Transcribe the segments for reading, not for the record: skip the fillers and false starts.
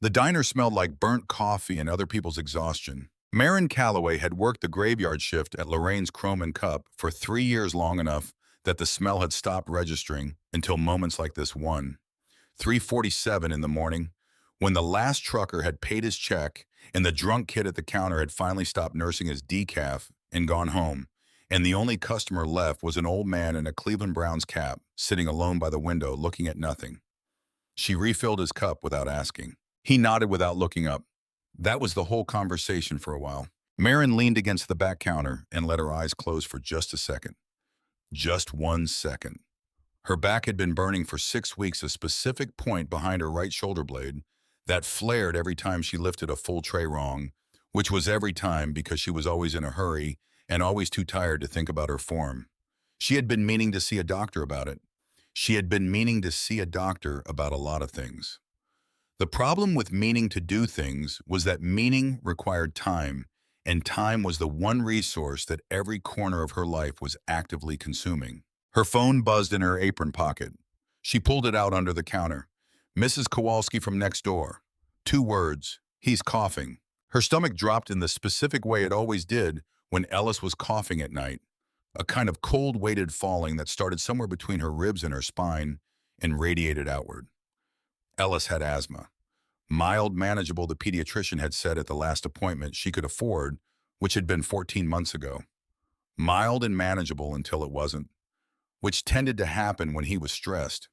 The diner smelled like burnt coffee and other people's exhaustion. Marin Calloway had worked the graveyard shift at Lorraine's Chrome and Cup for 3 years, long enough that the smell had stopped registering until moments like this one. 3:47 in the morning, when the last trucker had paid his check and the drunk kid at the counter had finally stopped nursing his decaf and gone home, and the only customer left was an old man in a Cleveland Browns cap sitting alone by the window looking at nothing. She refilled his cup without asking. He nodded without looking up. That was the whole conversation for a while. Marin leaned against the back counter and let her eyes close for just a second. Just 1 second. Her back had been burning for 6 weeks, a specific point behind her right shoulder blade that flared every time she lifted a full tray wrong, which was every time because she was always in a hurry and always too tired to think about her form. She had been meaning to see a doctor about it. She had been meaning to see a doctor about a lot of things. The problem with meaning to do things was that meaning required time, and time was the one resource that every corner of her life was actively consuming. Her phone buzzed in her apron pocket. She pulled it out under the counter. Mrs. Kowalski from next door. 2 words. He's coughing. Her stomach dropped in the specific way it always did when Ellis was coughing at night. A kind of cold weighted falling that started somewhere between her ribs and her spine and radiated outward. Ellis had asthma. Mild, manageable, the pediatrician had said at the last appointment she could afford, which had been 14 months ago. Mild and manageable until it wasn't, which tended to happen when he was stressed.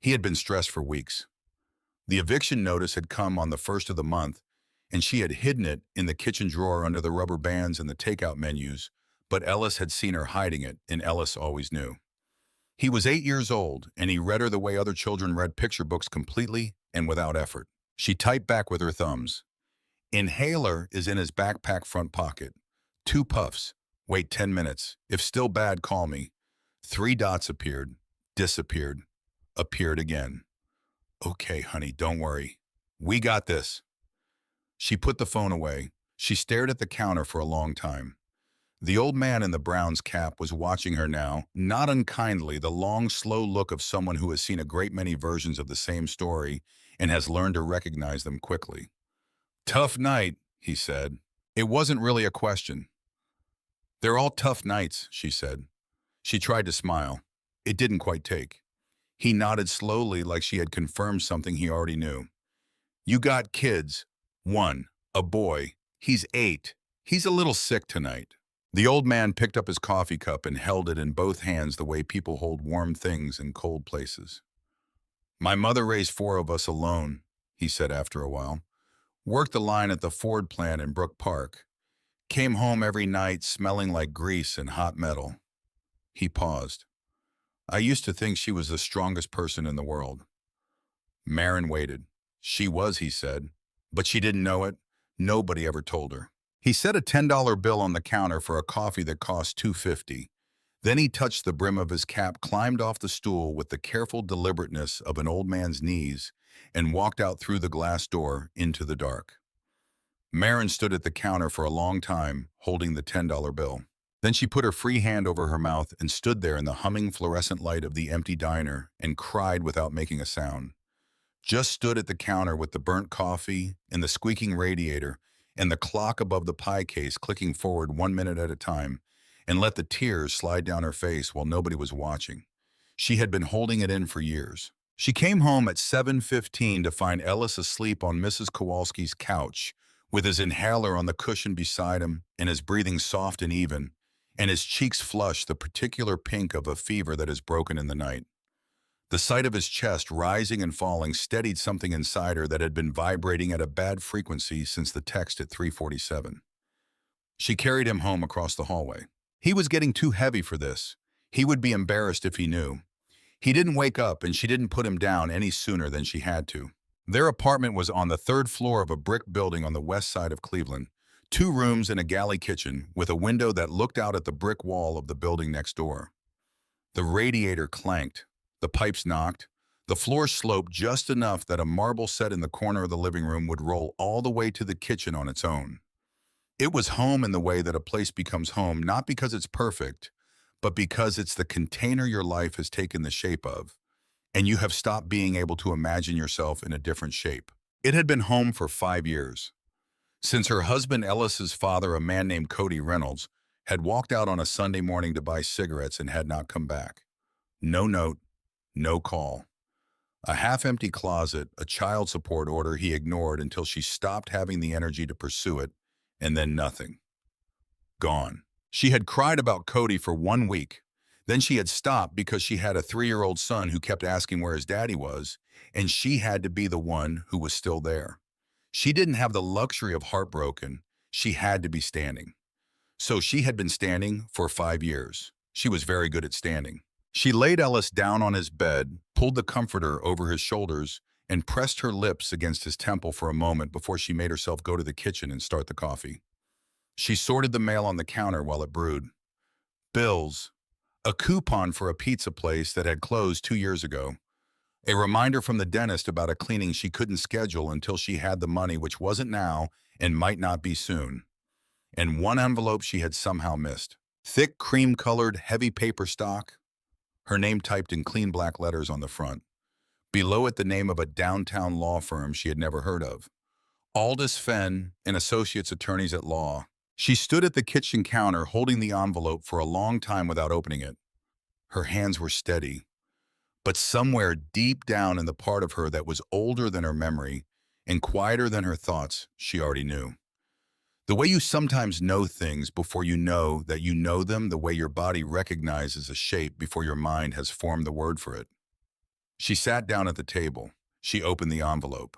He had been stressed for weeks. The eviction notice had come on the first of the month, and she had hidden it in the kitchen drawer under the rubber bands and the takeout menus, but Ellis had seen her hiding it, and Ellis always knew. He was 8 years old, and he read her the way other children read picture books, completely and without effort. She typed back with her thumbs. Inhaler is in his backpack front pocket. 2 puffs. Wait 10 minutes. If still bad, call me. 3 dots appeared, disappeared, appeared again. Okay, honey, don't worry. We got this. She put the phone away. She stared at the counter for a long time. The old man in the Browns cap was watching her now, not unkindly, the long, slow look of someone who has seen a great many versions of the same story and has learned to recognize them quickly. Tough night, he said. It wasn't really a question. They're all tough nights, she said. She tried to smile. It didn't quite take. He nodded slowly like she had confirmed something he already knew. You got kids. 1. A boy. He's 8. He's a little sick tonight. The old man picked up his coffee cup and held it in both hands the way people hold warm things in cold places. My mother raised 4 of us alone, he said after a while. Worked the line at the Ford plant in Brook Park. Came home every night smelling like grease and hot metal. He paused. I used to think she was the strongest person in the world. Marin waited. She was, he said. But she didn't know it. Nobody ever told her. He set a $10 bill on the counter for a coffee that cost $2.50. Then he touched the brim of his cap, climbed off the stool with the careful deliberateness of an old man's knees, and walked out through the glass door into the dark. Marin stood at the counter for a long time, holding the $10 bill. Then she put her free hand over her mouth and stood there in the humming fluorescent light of the empty diner and cried without making a sound. Just stood at the counter with the burnt coffee and the squeaking radiator and the clock above the pie case clicking forward 1 minute at a time, and let the tears slide down her face while nobody was watching. She had been holding it in for years. She came home at 7:15 to find Ellis asleep on Mrs. Kowalski's couch, with his inhaler on the cushion beside him and his breathing soft and even, and his cheeks flushed the particular pink of a fever that is broken in the night. The sight of his chest rising and falling steadied something inside her that had been vibrating at a bad frequency since the text at 3:47. She carried him home across the hallway. He was getting too heavy for this. He would be embarrassed if he knew. He didn't wake up, and she didn't put him down any sooner than she had to. Their apartment was on the 3rd floor of a brick building on the west side of Cleveland, 2 rooms and a galley kitchen with a window that looked out at the brick wall of the building next door. The radiator clanked. The pipes knocked. The floor sloped just enough that a marble set in the corner of the living room would roll all the way to the kitchen on its own. It was home in the way that a place becomes home, not because it's perfect, but because it's the container your life has taken the shape of, and you have stopped being able to imagine yourself in a different shape. It had been home for 5 years, since her husband Ellis's father, a man named Cody Reynolds, had walked out on a Sunday morning to buy cigarettes and had not come back. No note, no call. A half-empty closet, a child support order he ignored until she stopped having the energy to pursue it, and then nothing. Gone. She had cried about Cody for 1 week. Then she had stopped because she had a 3-year-old son who kept asking where his daddy was, and she had to be the one who was still there. She didn't have the luxury of heartbroken. She had to be standing. So she had been standing for 5 years. She was very good at standing. She laid Ellis down on his bed, pulled the comforter over his shoulders, and pressed her lips against his temple for a moment before she made herself go to the kitchen and start the coffee. She sorted the mail on the counter while it brewed. Bills, a coupon for a pizza place that had closed 2 years ago, a reminder from the dentist about a cleaning she couldn't schedule until she had the money, which wasn't now and might not be soon, and one envelope she had somehow missed. Thick, cream-colored, heavy paper stock, her name typed in clean black letters on the front. Below it, the name of a downtown law firm she had never heard of. Aldous Fenn and Associates Attorneys at Law. She stood at the kitchen counter holding the envelope for a long time without opening it. Her hands were steady, but somewhere deep down in the part of her that was older than her memory and quieter than her thoughts, she already knew. The way you sometimes know things before you know that you know them, the way your body recognizes a shape before your mind has formed the word for it. She sat down at the table. She opened the envelope.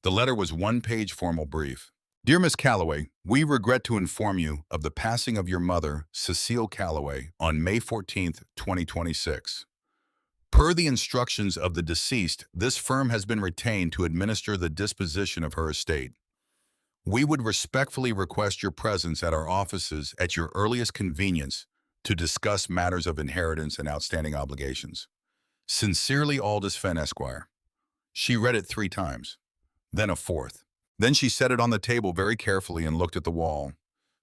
The letter was one-page formal brief. Dear Miss Calloway, we regret to inform you of the passing of your mother, Cecile Calloway, on May 14th, 2026. Per the instructions of the deceased, this firm has been retained to administer the disposition of her estate. We would respectfully request your presence at our offices at your earliest convenience to discuss matters of inheritance and outstanding obligations. Sincerely, Aldous Fenn, Esquire. She read it 3 times, then a fourth. Then she set it on the table very carefully and looked at the wall.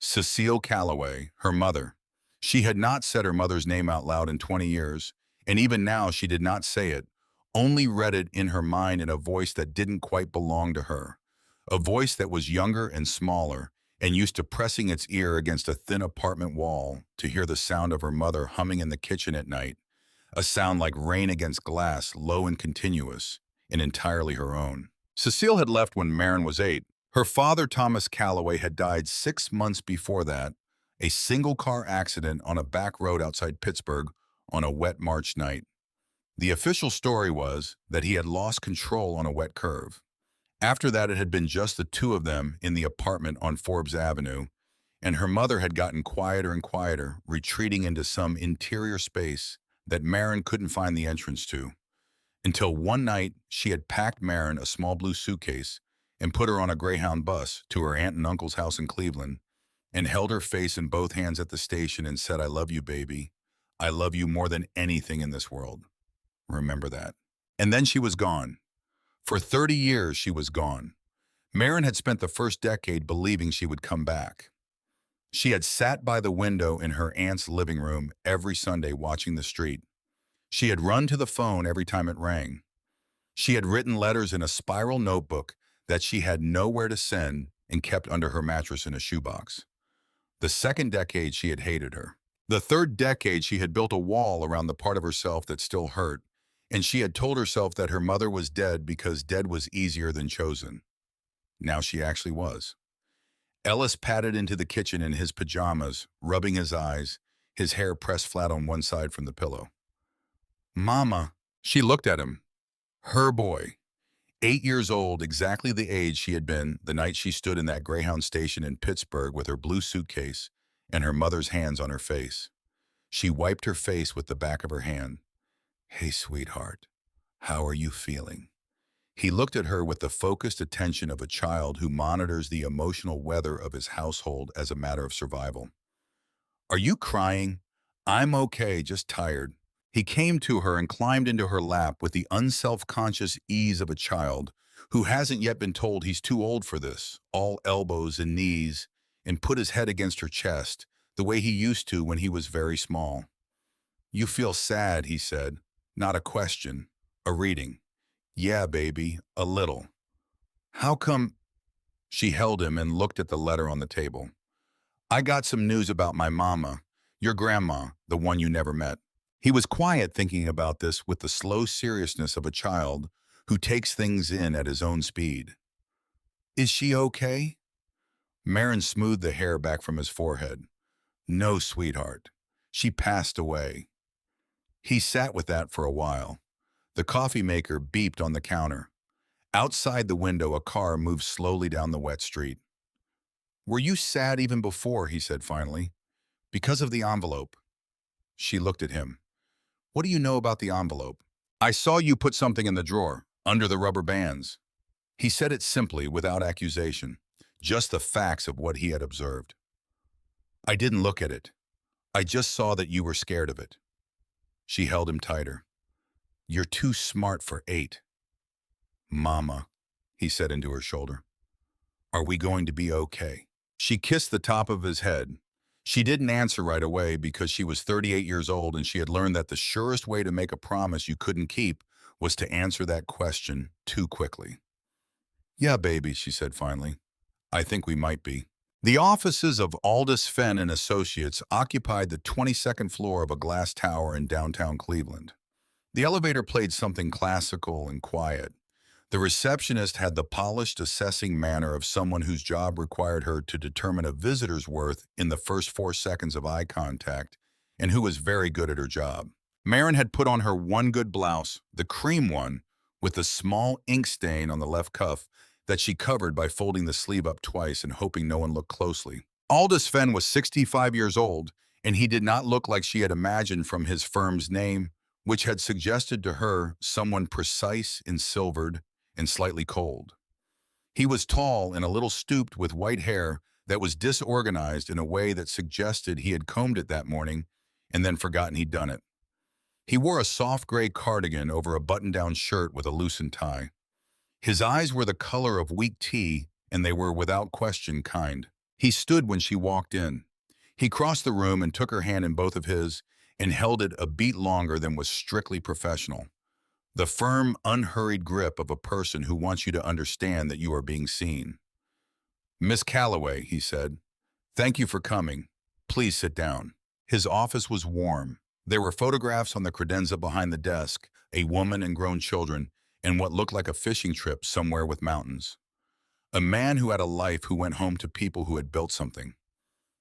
Cecile Calloway, her mother. She had not said her mother's name out loud in 20 years, and even now she did not say it, only read it in her mind in a voice that didn't quite belong to her. A voice that was younger and smaller, and used to pressing its ear against a thin apartment wall to hear the sound of her mother humming in the kitchen at night, a sound like rain against glass, low and continuous, and entirely her own. Cecile had left when Maren was 8. Her father, Thomas Calloway, had died 6 months before that, a single-car accident on a back road outside Pittsburgh on a wet March night. The official story was that he had lost control on a wet curve. After that, it had been just the two of them in the apartment on Forbes Avenue, and her mother had gotten quieter and quieter, retreating into some interior space that Maren couldn't find the entrance to. Until one night, she had packed Maren a small blue suitcase and put her on a Greyhound bus to her aunt and uncle's house in Cleveland, and held her face in both hands at the station and said, "I love you, baby. I love you more than anything in this world. Remember that." And then she was gone. For 30 years, she was gone. Maren had spent the first decade believing she would come back. She had sat by the window in her aunt's living room every Sunday watching the street. She had run to the phone every time it rang. She had written letters in a spiral notebook that she had nowhere to send and kept under her mattress in a shoebox. The second decade, she had hated her. The third decade, she had built a wall around the part of herself that still hurt, and she had told herself that her mother was dead because dead was easier than chosen. Now she actually was. Ellis padded into the kitchen in his pajamas, rubbing his eyes, his hair pressed flat on one side from the pillow. "Mama." She looked at him. Her boy. 8 years old, exactly the age she had been the night she stood in that Greyhound station in Pittsburgh with her blue suitcase and her mother's hands on her face. She wiped her face with the back of her hand. "Hey, sweetheart, how are you feeling?" He looked at her with the focused attention of a child who monitors the emotional weather of his household as a matter of survival. "Are you crying?" "I'm okay, just tired." He came to her and climbed into her lap with the unself-conscious ease of a child who hasn't yet been told he's too old for this, all elbows and knees, and put his head against her chest, the way he used to when he was very small. "You feel sad," he said. Not a question, a reading. "Yeah, baby, a little." How come? She held him and looked at the letter on the table. I got some news about my mama, your grandma, the one you never met. He was quiet thinking about this with the slow seriousness of a child who takes things in at his own speed. Is she okay? Marin smoothed the hair back from his forehead. No, sweetheart. She passed away. He sat with that for a while. The coffee maker beeped on the counter. Outside the window, a car moved slowly down the wet street. Were you sad even before, he said finally. Because of the envelope. She looked at him. What do you know about the envelope? I saw you put something in the drawer, under the rubber bands. He said it simply, without accusation, just the facts of what he had observed. I didn't look at it. I just saw that you were scared of it. She held him tighter. You're too smart for 8. Mama, he said into her shoulder. Are we going to be okay? She kissed the top of his head. She didn't answer right away because she was 38 years old and she had learned that the surest way to make a promise you couldn't keep was to answer that question too quickly. Yeah, baby, she said finally. I think we might be. The offices of Aldous Fenn and Associates occupied the 22nd floor of a glass tower in downtown Cleveland. The elevator played something classical and quiet. The receptionist had the polished, assessing manner of someone whose job required her to determine a visitor's worth in the first 4 seconds of eye contact, and who was very good at her job. Marin had put on her one good blouse, the cream one, with a small ink stain on the left cuff that she covered by folding the sleeve up twice and hoping no one looked closely. Aldous Fenn was 65 years old, and he did not look like she had imagined from his firm's name, which had suggested to her someone precise and silvered and slightly cold. He was tall and a little stooped with white hair that was disorganized in a way that suggested he had combed it that morning and then forgotten he'd done it. He wore a soft gray cardigan over a button-down shirt with a loosened tie. His eyes were the color of weak tea, and they were without question kind. He stood when she walked in. He crossed the room and took her hand in both of his and held it a beat longer than was strictly professional. The firm, unhurried grip of a person who wants you to understand that you are being seen. Miss Calloway, he said, thank you for coming. Please sit down. His office was warm. There were photographs on the credenza behind the desk, a woman and grown children, and what looked like a fishing trip somewhere with mountains. A man who had a life who went home to people who had built something.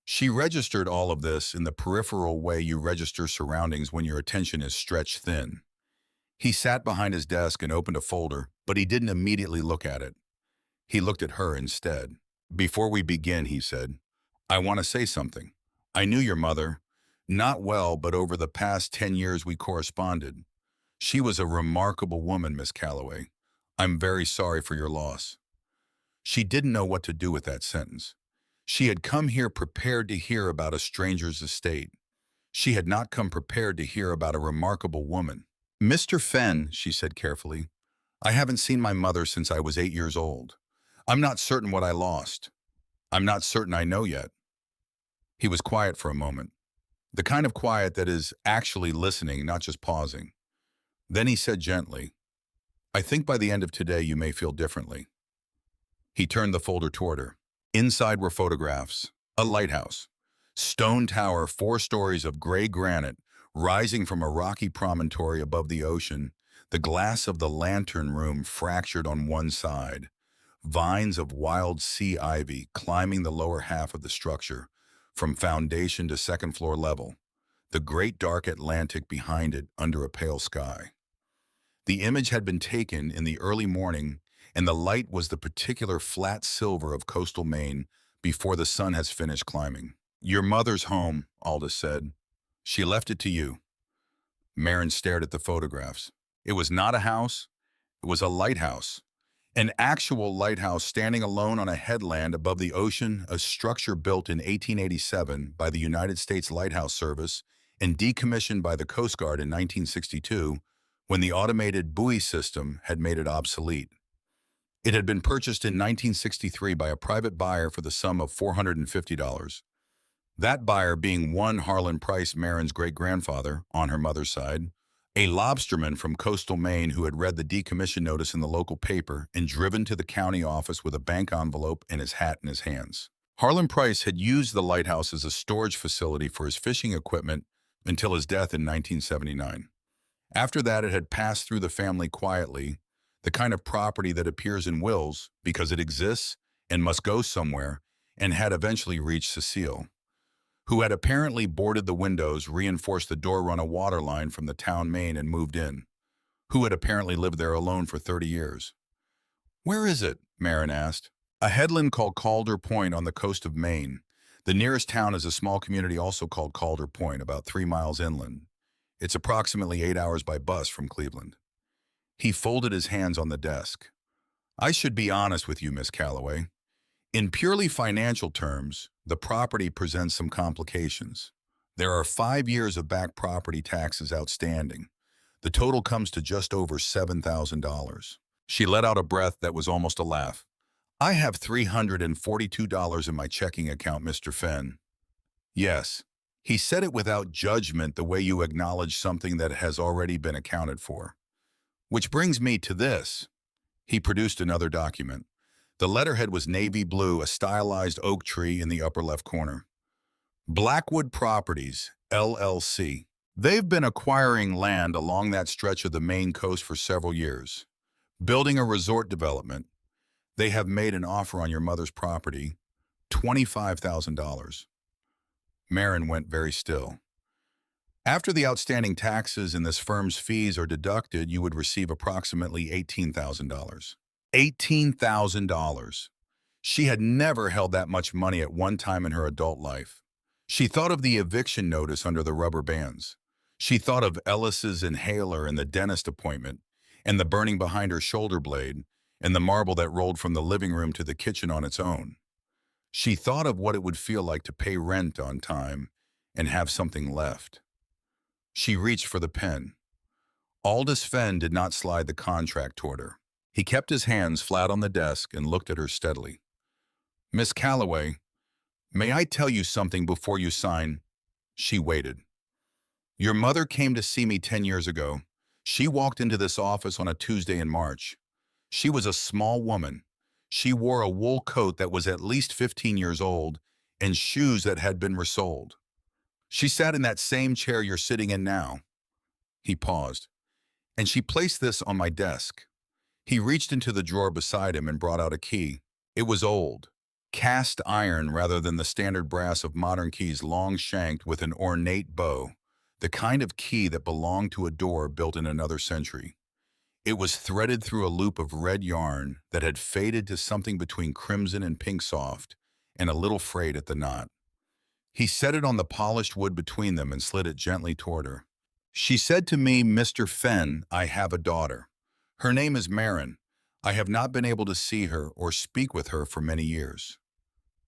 She registered all of this in the peripheral way you register surroundings when your attention is stretched thin. He sat behind his desk and opened a folder, but he didn't immediately look at it. He looked at her instead. Before we begin, he said, I want to say something. I knew your mother. Not well, but over the past 10 years we corresponded. She was a remarkable woman, Miss Calloway. I'm very sorry for your loss. She didn't know what to do with that sentence. She had come here prepared to hear about a stranger's estate. She had not come prepared to hear about a remarkable woman. Mr. Fenn, she said carefully, I haven't seen my mother since I was 8 years old. I'm not certain what I lost. I'm not certain I know yet. He was quiet for a moment. The kind of quiet that is actually listening, not just pausing. Then he said gently, I think by the end of today you may feel differently. He turned the folder toward her. Inside were photographs, a lighthouse, stone tower 4 stories of gray granite rising from a rocky promontory above the ocean, the glass of the lantern room fractured on one side, vines of wild sea ivy climbing the lower half of the structure, from foundation to second floor level, the great dark Atlantic behind it under a pale sky. The image had been taken in the early morning, and the light was the particular flat silver of coastal Maine before the sun has finished climbing. Your mother's home, Aldous said. She left it to you. Marin stared at the photographs. It was not a house. It was a lighthouse. An actual lighthouse standing alone on a headland above the ocean, a structure built in 1887 by the United States Lighthouse Service and decommissioned by the Coast Guard in 1962 when the automated buoy system had made it obsolete. It had been purchased in 1963 by a private buyer for the sum of $450. That buyer being one Harlan Price, Marin's great-grandfather, on her mother's side, A lobsterman from coastal Maine who had read the decommission notice in the local paper and driven to the county office with a bank envelope and his hat in his hands. Harlan Price had used the lighthouse as a storage facility for his fishing equipment until his death in 1979. After that, it had passed through the family quietly, the kind of property that appears in wills because it exists and must go somewhere, and had eventually reached Cecile, who had apparently boarded the windows, reinforced the door run a water line from the town main, and moved in, who had apparently lived there alone for 30 years. "Where is it?" Marin asked. "A headland called Calder Point on the coast of Maine. The nearest town is a small community also called Calder Point, about 3 miles inland. It's approximately 8 hours by bus from Cleveland." He folded his hands on the desk. "I should be honest with you, Miss Calloway. In purely financial terms, the property presents some complications. There are 5 years of back property taxes outstanding. The total comes to just over $7,000. She let out a breath that was almost a laugh. "I have $342 in my checking account, Mr. Fenn." "Yes." He said it without judgment, the way you acknowledge something that has already been accounted for. "Which brings me to this." He produced another document. The letterhead was navy blue, a stylized oak tree in the upper left corner. "Blackwood Properties, LLC. They've been acquiring land along that stretch of the Maine coast for several years, building a resort development. They have made an offer on your mother's property, $25,000. Marin went very still. "After the outstanding taxes and this firm's fees are deducted, you would receive approximately $18,000. $18,000. She had never held that much money at one time in her adult life. She thought of the eviction notice under the rubber bands. She thought of Ellis's inhaler and the dentist appointment, and the burning behind her shoulder blade, and the marble that rolled from the living room to the kitchen on its own. She thought of what it would feel like to pay rent on time and have something left. She reached for the pen. Aldous Fenn did not slide the contract toward her. He kept his hands flat on the desk and looked at her steadily. "Miss Calloway, may I tell you something before you sign?" She waited. "Your mother came to see me 10 years ago. She walked into this office on a Tuesday in March. She was a small woman. She wore a wool coat that was at least 15 years old and shoes that had been resoled. She sat in that same chair you're sitting in now." He paused. "And she placed this on my desk." He reached into the drawer beside him and brought out a key. It was old, cast iron rather than the standard brass of modern keys, long-shanked with an ornate bow, the kind of key that belonged to a door built in another century. It was threaded through a loop of red yarn that had faded to something between crimson and pink soft, and a little frayed at the knot. He set it on the polished wood between them and slid it gently toward her. "She said to me, 'Mr. Fenn, I have a daughter. Her name is Marin. I have not been able to see her or speak with her for many years.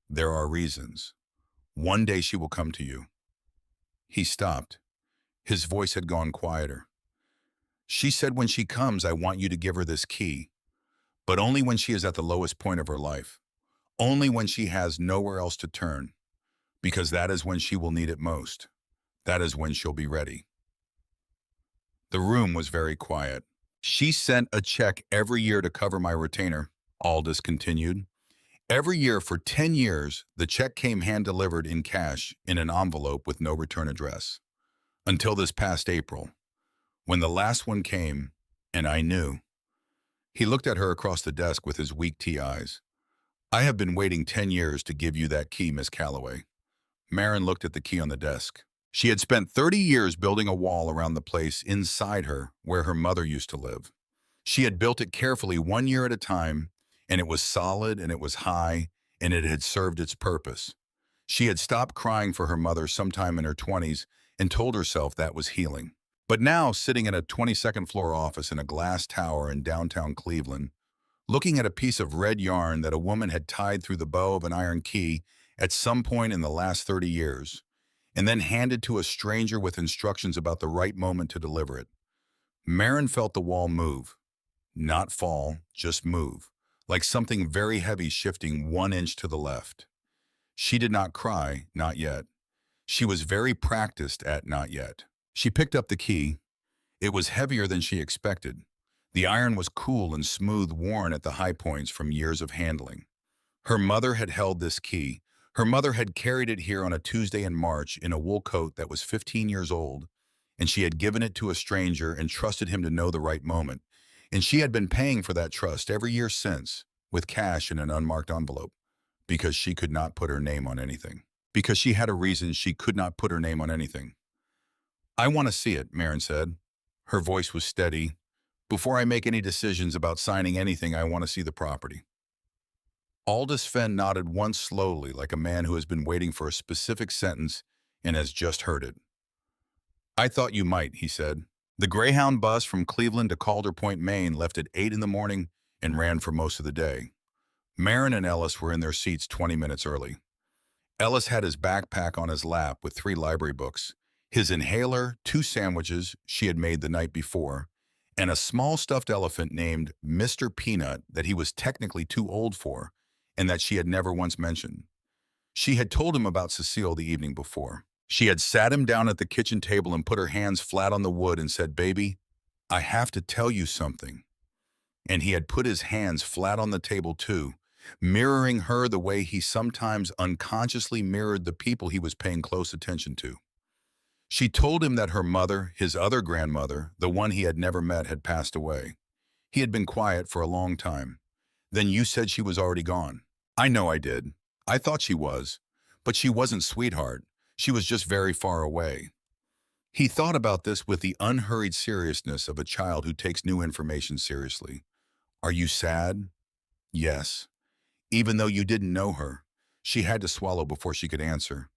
There are reasons. One day she will come to you.'" He stopped. His voice had gone quieter. "She said, 'When she comes, I want you to give her this key, but only when she is at the lowest point of her life, only when she has nowhere else to turn, because that is when she will need it most. That is when she'll be ready.'" The room was very quiet. "She sent a check every year to cover my retainer," Aldous continued. "Every year for 10 years, the check came hand-delivered in cash in an envelope with no return address. Until this past April, when the last one came, and I knew." He looked at her across the desk with his weak tea eyes. "I have been waiting 10 years to give you that key, Miss Calloway." Marin looked at the key on the desk. She had spent 30 years building a wall around the place inside her where her mother used to live. She had built it carefully 1 year at a time, and it was solid and it was high, and it had served its purpose. She had stopped crying for her mother sometime in her 20s and told herself that was healing. But now, sitting in a 22nd floor office in a glass tower in downtown Cleveland, looking at a piece of red yarn that a woman had tied through the bow of an iron key at some point in the last 30 years, and then handed to a stranger with instructions about the right moment to deliver it, Marin felt the wall move. Not fall, just move, like something very heavy shifting 1 inch to the left. She did not cry, not yet. She was very practiced at not yet. She picked up the key, It was heavier than she expected. The iron was cool and smooth, worn at the high points from years of handling. Her mother had held this key. Her mother had carried it here on a Tuesday in March in a wool coat that was 15 years old, and she had given it to a stranger and trusted him to know the right moment. And she had been paying for that trust every year since, with cash in an unmarked envelope, because she could not put her name on anything. Because she had a reason she could not put her name on anything. I want to see it, Marin said. Her voice was steady. Before I make any decisions about signing anything, I want to see the property. Aldous Fenn nodded once slowly, like a man who has been waiting for a specific sentence and has just heard it. I thought you might, he said. The Greyhound bus from Cleveland to Calder Point, Maine left at 8 in the morning and ran for most of the day. Marin and Ellis were in their seats 20 minutes early. Ellis had his backpack on his lap with 3 library books, his inhaler, 2 sandwiches she had made the night before, and a small stuffed elephant named Mr. Peanut that he was technically too old for and that she had never once mentioned. She had told him about Cecile the evening before. She had sat him down at the kitchen table and put her hands flat on the wood and said, "Baby, I have to tell you something." And he had put his hands flat on the table too, mirroring her the way he sometimes unconsciously mirrored the people he was paying close attention to. She told him that her mother, his other grandmother, the one he had never met, had passed away. He had been quiet for a long time. Then you said she was already gone. I know I did. I thought she was. But she wasn't, sweetheart. She was just very far away. He thought about this with the unhurried seriousness of a child who takes new information seriously. Are you sad? Yes. Even though you didn't know her. She had to swallow before she could answer.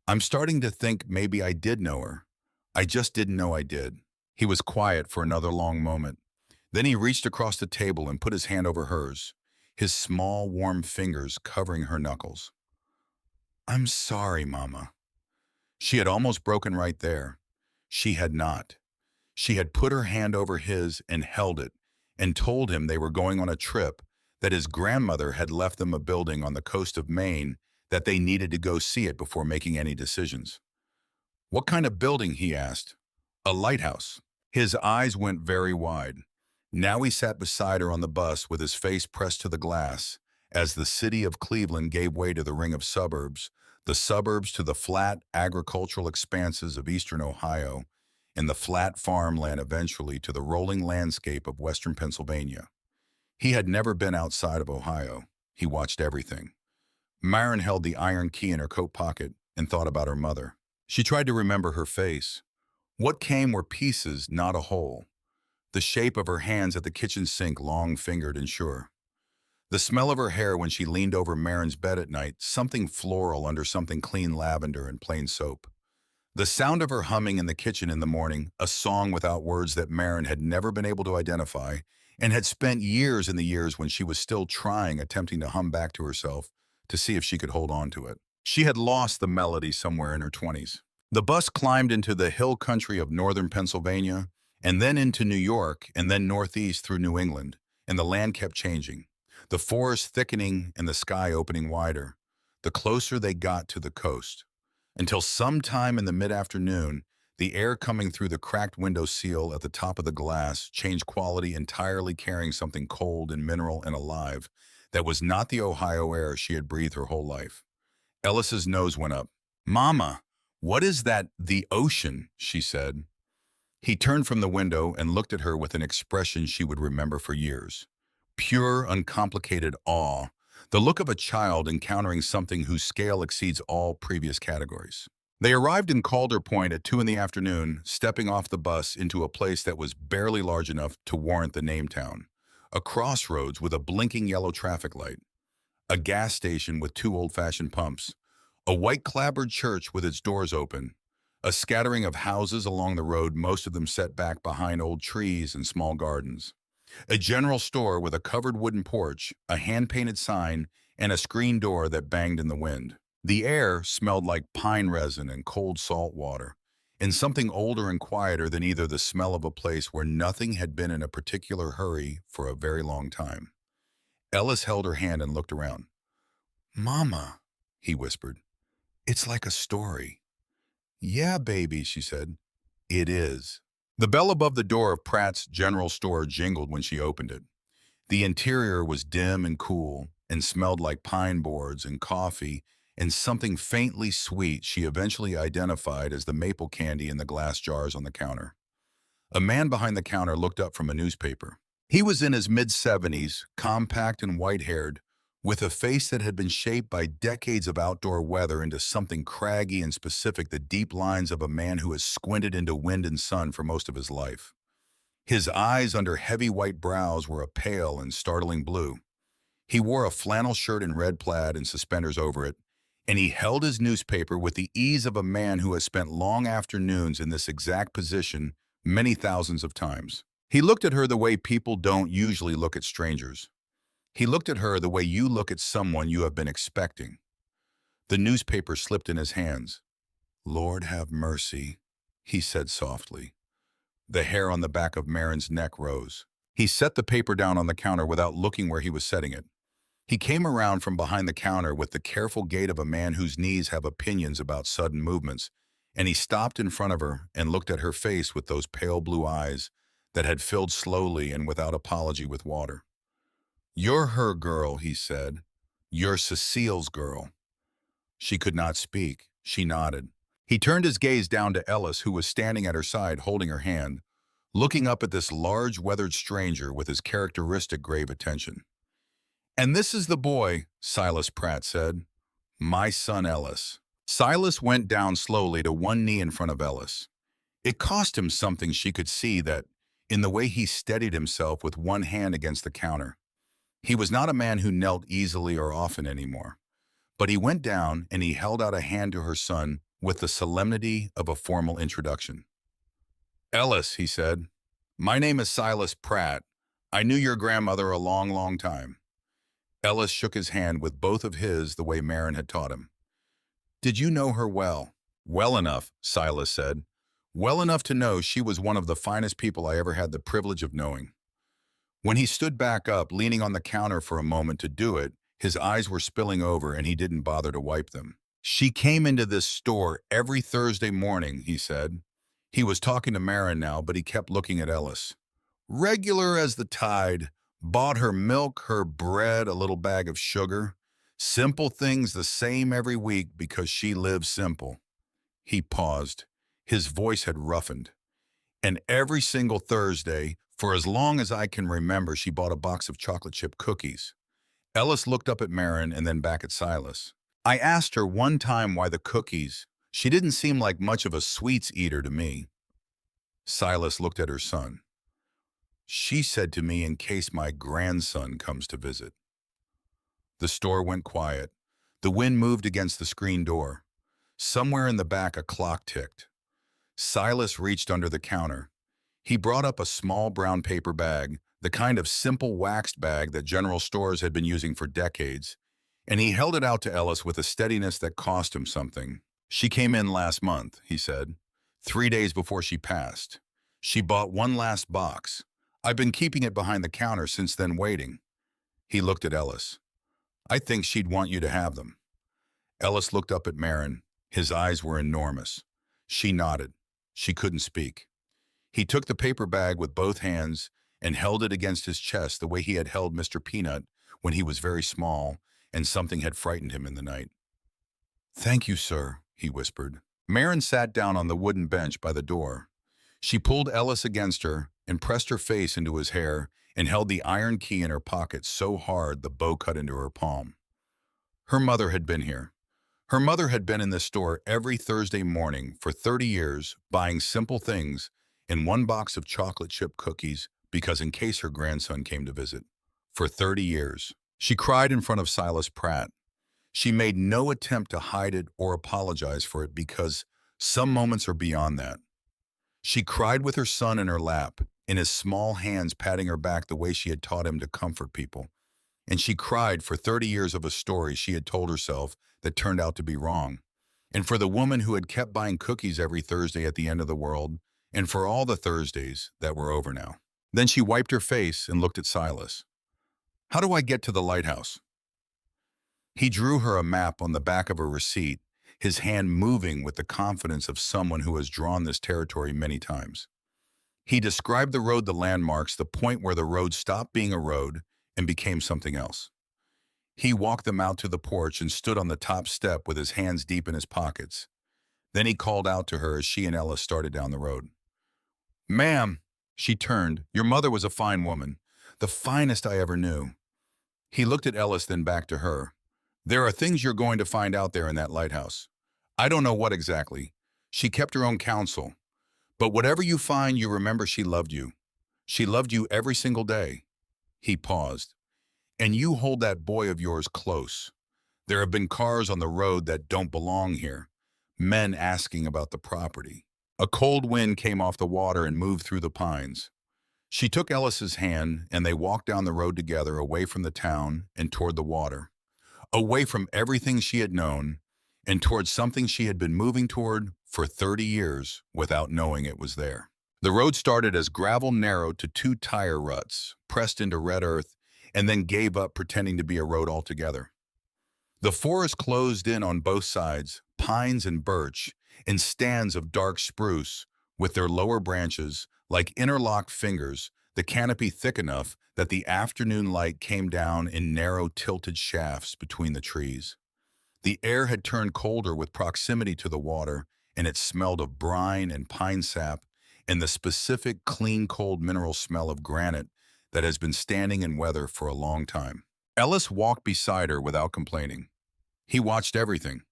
I'm starting to think maybe I did know her. I just didn't know I did. He was quiet for another long moment. Then he reached across the table and put his hand over hers, his small, warm fingers covering her knuckles. I'm sorry, Mama. She had almost broken right there. She had not. She had put her hand over his and held it and told him they were going on a trip, that his grandmother had left them a building on the coast of Maine, that they needed to go see it before making any decisions. What kind of building, he asked. A lighthouse. His eyes went very wide. Now he sat beside her on the bus with his face pressed to the glass, as the city of Cleveland gave way to the ring of suburbs, the suburbs to the flat agricultural expanses of eastern Ohio, and the flat farmland eventually to the rolling landscape of western Pennsylvania. He had never been outside of Ohio. He watched everything. Myron held the iron key in her coat pocket and thought about her mother. She tried to remember her face. What came were pieces, not a whole. The shape of her hands at the kitchen sink, long-fingered and sure. The smell of her hair when she leaned over Marin's bed at night, something floral under something clean lavender and plain soap. The sound of her humming in the kitchen in the morning, a song without words that Marin had never been able to identify and had spent years in the years when she was still attempting to hum back to herself to see if she could hold on to it. She had lost the melody somewhere in her 20s. The bus climbed into the hill country of northern Pennsylvania, and then into New York, and then northeast through New England, and the land kept changing, the forest thickening and the sky opening wider, the closer they got to the coast, until sometime in the mid-afternoon, the air coming through the cracked window seal at the top of the glass changed quality entirely, carrying something cold and mineral and alive that was not the Ohio air she had breathed her whole life. Ellis's nose went up. "Mama, what is that? The ocean," she said. He turned from the window and looked at her with an expression she would remember for years. Pure, uncomplicated awe, the look of a child encountering something whose scale exceeds all previous categories. They arrived in Calder Point at 2 in the afternoon, stepping off the bus into a place that was barely large enough to warrant the name town. A crossroads with a blinking yellow traffic light. A gas station with 2 old-fashioned pumps. A white clapboard church with its doors open. A scattering of houses along the road, most of them set back behind old trees and small gardens. A general store with a covered wooden porch, a hand-painted sign, and a screen door that banged in the wind. The air smelled like pine resin and cold salt water, and something older and quieter than either, the smell of a place where nothing had been in a particular hurry for a very long time. Ellis held her hand and looked around. "Mama," he whispered, "it's like a story." "Yeah, baby," she said. "It is." The bell above the door of Pratt's general store jingled when she opened it. The interior was dim and cool and smelled like pine boards and coffee and something faintly sweet she eventually identified as the maple candy in the glass jars on the counter. A man behind the counter looked up from a newspaper. He was in his mid-70s, compact and white-haired, with a face that had been shaped by decades of outdoor weather into something craggy and specific, the deep lines of a man who has squinted into wind and sun for most of his life. His eyes under heavy white brows were a pale and startling blue. He wore a flannel shirt and red plaid and suspenders over it, and he held his newspaper with the ease of a man who has spent long afternoons in this exact position many thousands of times. He looked at her the way people don't usually look at strangers. He looked at her the way you look at someone you have been expecting. The newspaper slipped in his hands. "Lord have mercy," he said softly. The hair on the back of Marin's neck rose. He set the paper down on the counter without looking where he was setting it. He came around from behind the counter with the careful gait of a man whose knees have opinions about sudden movements, and he stopped in front of her and looked at her face with those pale blue eyes that had filled slowly and without apology with water. "You're her girl," he said. "You're Cecile's girl." She could not speak. She nodded. He turned his gaze down to Ellis, who was standing at her side holding her hand, looking up at this large, weathered stranger with his characteristic grave attention. "And this is the boy," Silas Pratt said. "My son Ellis." Silas went down slowly to one knee in front of Ellis. It cost him something she could see that, in the way he steadied himself with one hand against the counter. He was not a man who knelt easily or often anymore. But he went down and he held out a hand to her son with the solemnity of a formal introduction. "Ellis," he said, "my name is Silas Pratt. I knew your grandmother a long, long time." Ellis shook his hand with both of his the way Marin had taught him. "Did you know her well?" "Well enough," Silas said. "Well enough to know she was one of the finest people I ever had the privilege of knowing." When he stood back up, leaning on the counter for a moment to do it, his eyes were spilling over and he didn't bother to wipe them. "She came into this store every Thursday morning," he said. He was talking to Marin now, but he kept looking at Ellis. "Regular as the tide, bought her milk, her bread, a little bag of sugar. Simple things the same every week because she lives simple." He paused. His voice had roughened. "And every single Thursday, for as long as I can remember, she bought a box of chocolate chip cookies." Ellis looked up at Marin and then back at Silas. "I asked her one time why the cookies. She didn't seem like much of a sweets eater to me." Silas looked at her son. "She said to me in case my grandson comes to visit." The store went quiet. The wind moved against the screen door. Somewhere in the back a clock ticked. Silas reached under the counter. He brought up a small brown paper bag, the kind of simple waxed bag that general stores had been using for decades, and he held it out to Ellis with a steadiness that cost him something. "She came in last month," he said, 3 days before she passed. "She bought one last box. I've been keeping it behind the counter since then, waiting." He looked at Ellis. "I think she'd want you to have them." Ellis looked up at Marin. His eyes were enormous. She nodded. She couldn't speak. He took the paper bag with both hands and held it against his chest the way he had held Mr. Peanut when he was very small and something had frightened him in the night. "Thank you, sir," he whispered. Marin sat down on the wooden bench by the door. She pulled Ellis against her and pressed her face into his hair and held the iron key in her pocket so hard the bow cut into her palm. Her mother had been here. Her mother had been in this store every Thursday morning for 30 years, buying simple things and one box of chocolate chip cookies because in case her grandson came to visit. For 30 years. She cried in front of Silas Pratt. She made no attempt to hide it or apologize for it because some moments are beyond that. She cried with her son in her lap, in his small hands patting her back the way she had taught him to comfort people. And she cried for 30 years of a story she had told herself that turned out to be wrong. And for the woman who had kept buying cookies every Thursday at the end of the world, and for all the Thursdays that were over now. Then she wiped her face and looked at Silas. "How do I get to the lighthouse?" He drew her a map on the back of a receipt, his hand moving with the confidence of someone who has drawn this territory many times. He described the road, the landmarks, the point where the road stopped being a road and became something else. He walked them out to the porch and stood on the top step with his hands deep in his pockets. Then he called out to her as she and Ella started down the road. "Ma'am," she turned, "your mother was a fine woman, the finest I ever knew." He looked at Ellis, then back to her. "There are things you're going to find out there in that lighthouse. I don't know what exactly. She kept her own counsel. But whatever you find, you remember she loved you. She loved you every single day." He paused. "And you hold that boy of yours close. There have been cars on the road that don't belong here. Men asking about the property." A cold wind came off the water and moved through the pines. She took Ellis's hand, and they walked down the road together, away from the town and toward the water, away from everything she had known and towards something she had been moving toward for 30 years without knowing it was there. The road started as gravel narrowed to two tire ruts, pressed into red earth, and then gave up, pretending to be a road altogether. The forest closed in on both sides, pines and birch, and stands of dark spruce, with their lower branches, like interlocked fingers, the canopy thick enough that the afternoon light came down in narrow tilted shafts between the trees. The air had turned colder with proximity to the water, and it smelled of brine and pine sap and the specific clean cold mineral smell of granite that has been standing in weather for a long time. Ellis walked beside her without complaining. He watched everything.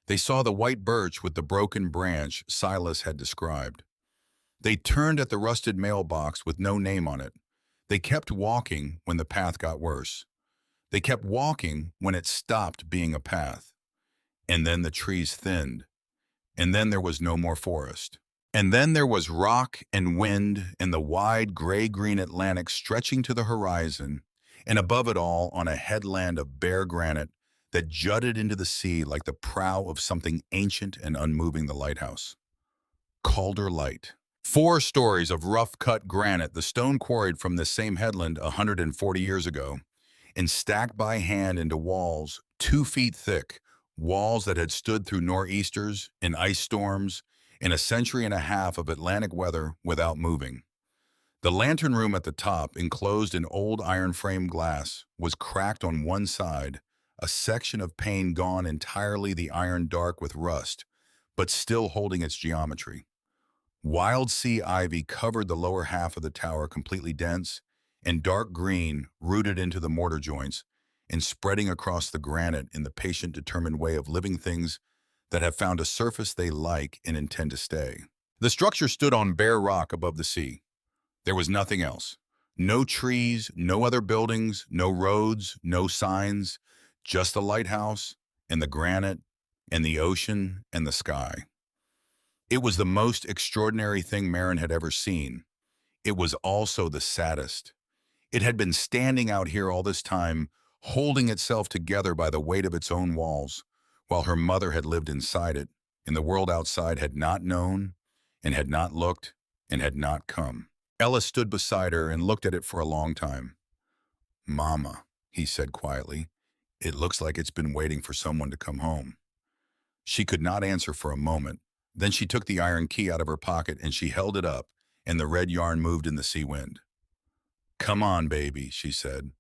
They saw the white birch with the broken branch Silas had described. They turned at the rusted mailbox with no name on it. They kept walking when the path got worse. They kept walking when it stopped being a path. And then the trees thinned. And then there was no more forest. And then there was rock and wind and the wide gray-green Atlantic stretching to the horizon, and above it all, on a headland of bare granite that jutted into the sea like the prow of something ancient and unmoving, the lighthouse. Calder Light. 4 stories of rough-cut granite, the stone quarried from this same headland 140 years ago, and stacked by hand into walls 2 feet thick, walls that had stood through nor'easters and ice storms and a century and a half of Atlantic weather without moving. The lantern room at the top, enclosed in old iron frame glass, was cracked on one side, a section of pane gone entirely, the iron dark with rust, but still holding its geometry. Wild sea ivy covered the lower half of the tower, completely dense, and dark green rooted into the mortar joints and spreading across the granite in the patient, determined way of living things that have found a surface they like and intend to stay. The structure stood on bare rock above the sea. There was nothing else. No trees, no other buildings, no roads, no signs, just the lighthouse and the granite and the ocean and the sky. It was the most extraordinary thing Marin had ever seen. It was also the saddest. It had been standing out here all this time, holding itself together by the weight of its own walls, while her mother had lived inside it, and the world outside had not known, and had not looked, and had not come. Ella stood beside her and looked at it for a long time. "Mama," he said quietly, "it looks like it's been waiting for someone to come home." She could not answer for a moment. Then she took the iron key out of her pocket and she held it up, and the red yarn moved in the sea wind. "Come on, baby," she said.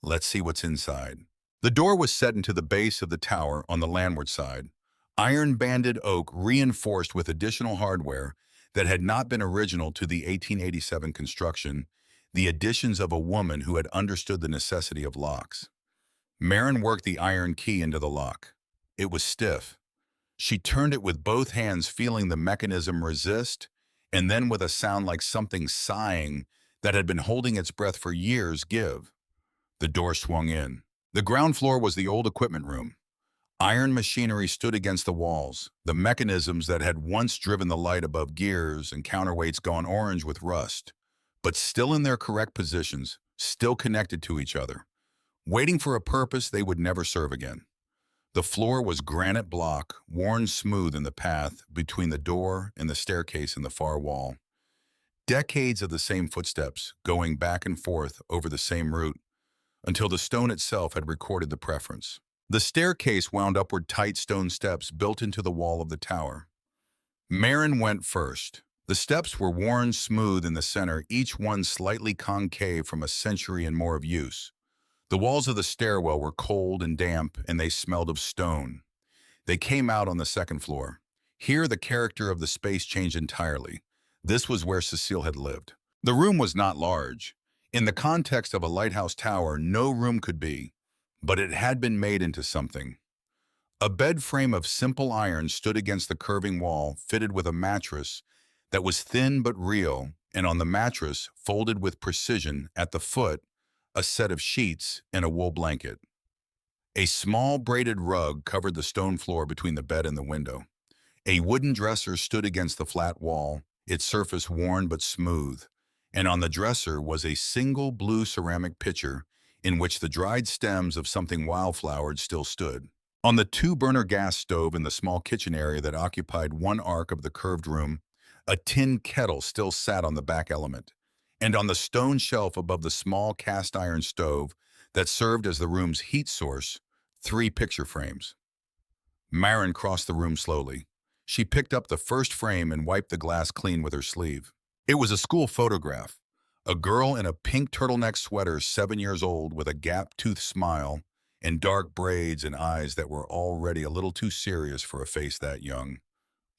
"Let's see what's inside." The door was set into the base of the tower on the landward side, iron-banded oak reinforced with additional hardware that had not been original to the 1887 construction, the additions of a woman who had understood the necessity of locks. Marin worked the iron key into the lock. It was stiff. She turned it with both hands, feeling the mechanism resist, and then with a sound like something sighing that had been holding its breath for years give. The door swung in. The ground floor was the old equipment room. Iron machinery stood against the walls, the mechanisms that had once driven the light above gears and counterweights gone orange with rust, but still in their correct positions, still connected to each other, waiting for a purpose they would never serve again. The floor was granite block, worn smooth in the path between the door and the staircase in the far wall. Decades of the same footsteps, going back and forth over the same route, until the stone itself had recorded the preference. The staircase wound upward, tight stone steps built into the wall of the tower. Marin went first. The steps were worn smooth in the center, each one slightly concave from a century and more of use. The walls of the stairwell were cold and damp, and they smelled of stone. They came out on the second floor. Here, the character of the space changed entirely. This was where Cecile had lived. The room was not large. In the context of a lighthouse tower, no room could be, but it had been made into something. A bed frame of simple iron stood against the curving wall, fitted with a mattress that was thin but real, and on the mattress, folded with precision at the foot, a set of sheets and a wool blanket. A small braided rug covered the stone floor between the bed and the window. A wooden dresser stood against the flat wall, its surface worn but smooth, and on the dresser was a single blue ceramic pitcher in which the dried stems of something wildflowered still stood. On the two-burner gas stove in the small kitchen area that occupied one arc of the curved room, a tin kettle still sat on the back element, and on the stone shelf above the small cast-iron stove that served as the room's heat source, 3 picture frames. Marin crossed the room slowly. She picked up the first frame and wiped the glass clean with her sleeve. It was a school photograph. A girl in a pink turtleneck sweater, 7 years old, with a gap-toothed smile and dark braids and eyes that were already a little too serious for a face that young.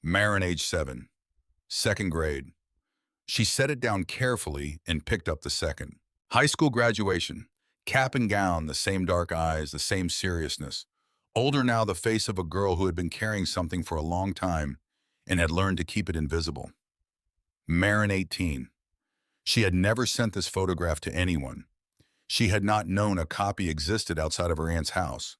Marin, age 7, second grade. She set it down carefully and picked up the second. High school graduation. Cap and gown, the same dark eyes, the same seriousness. Older now, the face of a girl who had been carrying something for a long time and had learned to keep it invisible. Marin, 18. She had never sent this photograph to anyone. She had not known a copy existed outside of her aunt's house.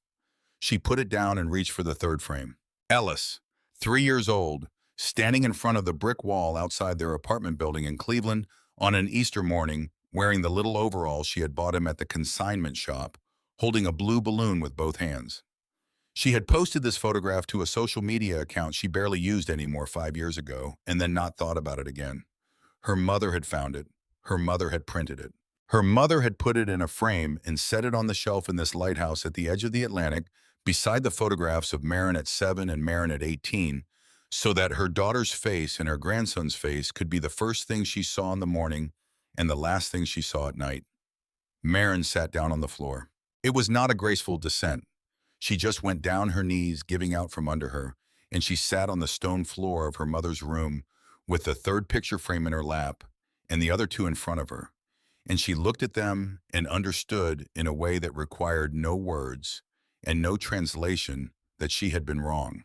She put it down and reached for the third frame. Ellis, 3 years old, standing in front of the brick wall outside their apartment building in Cleveland on an Easter morning, wearing the little overalls she had bought him at the consignment shop, holding a blue balloon with both hands. She had posted this photograph to a social media account she barely used anymore 5 years ago, and then not thought about it again. Her mother had found it. Her mother had printed it. Her mother had put it in a frame and set it on the shelf in this lighthouse at the edge of the Atlantic, beside the photographs of Marin at 7 and Marin at 18, so that her daughter's face and her grandson's face could be the first thing she saw in the morning and the last thing she saw at night. Marin sat down on the floor. It was not a graceful descent. She just went down her knees, giving out from under her, and she sat on the stone floor of her mother's room with the third picture frame in her lap and the other 2 in front of her. And she looked at them and understood in a way that required no words and no translation that she had been wrong.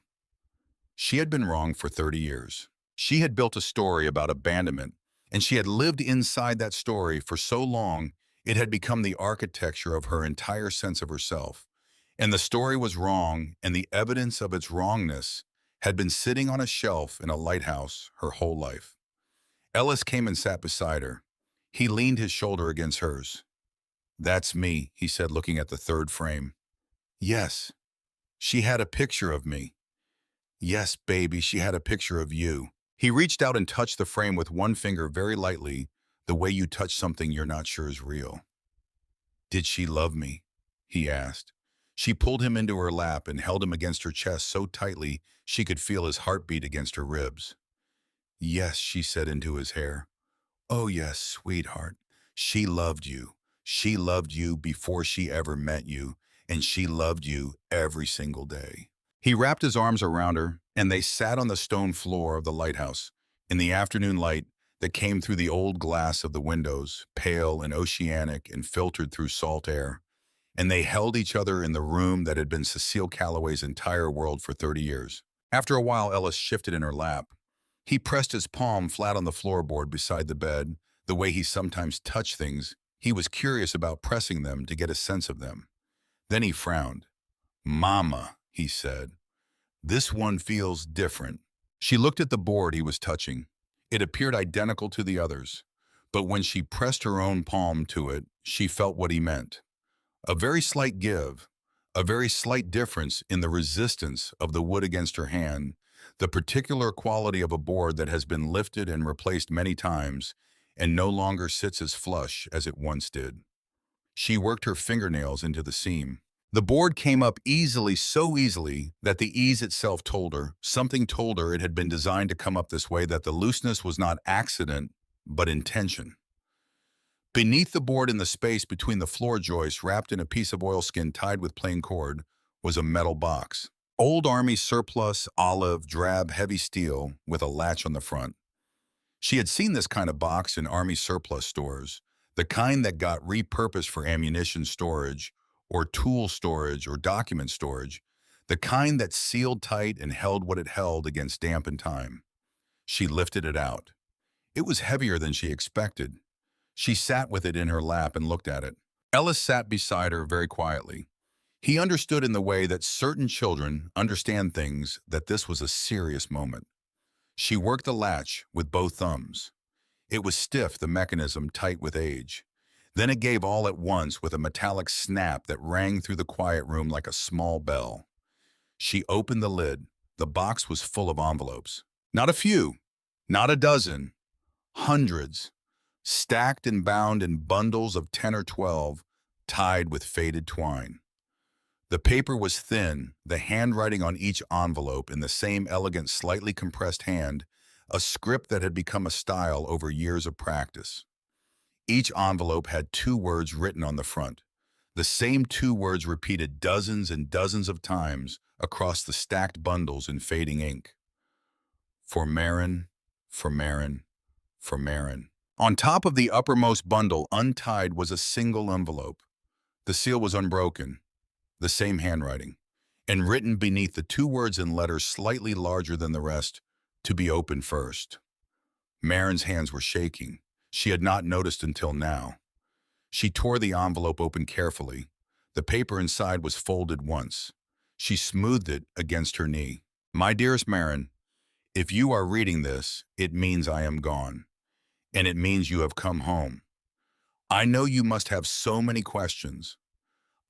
She had been wrong for 30 years. She had built a story about abandonment, and she had lived inside that story for so long it had become the architecture of her entire sense of herself. And the story was wrong, and the evidence of its wrongness had been sitting on a shelf in a lighthouse her whole life. Ellis came and sat beside her. He leaned his shoulder against hers. "That's me," he said, looking at the third frame. "Yes, she had a picture of me. Yes, baby, she had a picture of you." He reached out and touched the frame with one finger very lightly, the way you touch something you're not sure is real. "Did she love me?" he asked. She pulled him into her lap and held him against her chest so tightly she could feel his heartbeat against her ribs. "Yes," she said into his hair. "Oh yes, sweetheart. She loved you. She loved you before she ever met you, and she loved you every single day." He wrapped his arms around her, and they sat on the stone floor of the lighthouse in the afternoon light that came through the old glass of the windows, pale and oceanic and filtered through salt air. And they held each other in the room that had been Cecile Calloway's entire world for 30 years. After a while, Ellis shifted in her lap. He pressed his palm flat on the floorboard beside the bed, the way he sometimes touched things. He was curious about pressing them to get a sense of them. Then he frowned. "Mama," he said, "this one feels different." She looked at the board he was touching. It appeared identical to the others, but when she pressed her own palm to it, she felt what he meant. A very slight give, a very slight difference in the resistance of the wood against her hand, the particular quality of a board that has been lifted and replaced many times and no longer sits as flush as it once did. She worked her fingernails into the seam. The board came up easily, so easily that the ease itself told her, something told her it had been designed to come up this way, that the looseness was not accident, but intention. Beneath the board, in the space between the floor joists, wrapped in a piece of oilskin tied with plain cord, was a metal box. Old Army surplus, olive, drab, heavy steel, with a latch on the front. She had seen this kind of box in Army surplus stores, the kind that got repurposed for ammunition storage, or tool storage, or document storage, the kind that sealed tight and held what it held against damp and time. She lifted it out. It was heavier than she expected. She sat with it in her lap and looked at it. Ellis sat beside her very quietly. He understood, in the way that certain children understand things, that this was a serious moment. She worked the latch with both thumbs. It was stiff, the mechanism tight with age. Then it gave all at once with a metallic snap that rang through the quiet room like a small bell. She opened the lid. The box was full of envelopes. Not a few, not a dozen, hundreds, stacked and bound in bundles of 10 or 12, tied with faded twine. The paper was thin, the handwriting on each envelope in the same elegant, slightly compressed hand, a script that had become a style over years of practice. Each envelope had 2 words written on the front, the same 2 words repeated dozens and dozens of times across the stacked bundles in fading ink. For Marin, for Marin, for Marin. On top of the uppermost bundle, untied, was a single envelope. The seal was unbroken, the same handwriting, and written beneath the 2 words in letters slightly larger than the rest, to be opened first. Marin's hands were shaking. She had not noticed until now. She tore the envelope open carefully. The paper inside was folded once. She smoothed it against her knee. My dearest Marin, if you are reading this, it means I am gone, and it means you have come home. I know you must have so many questions.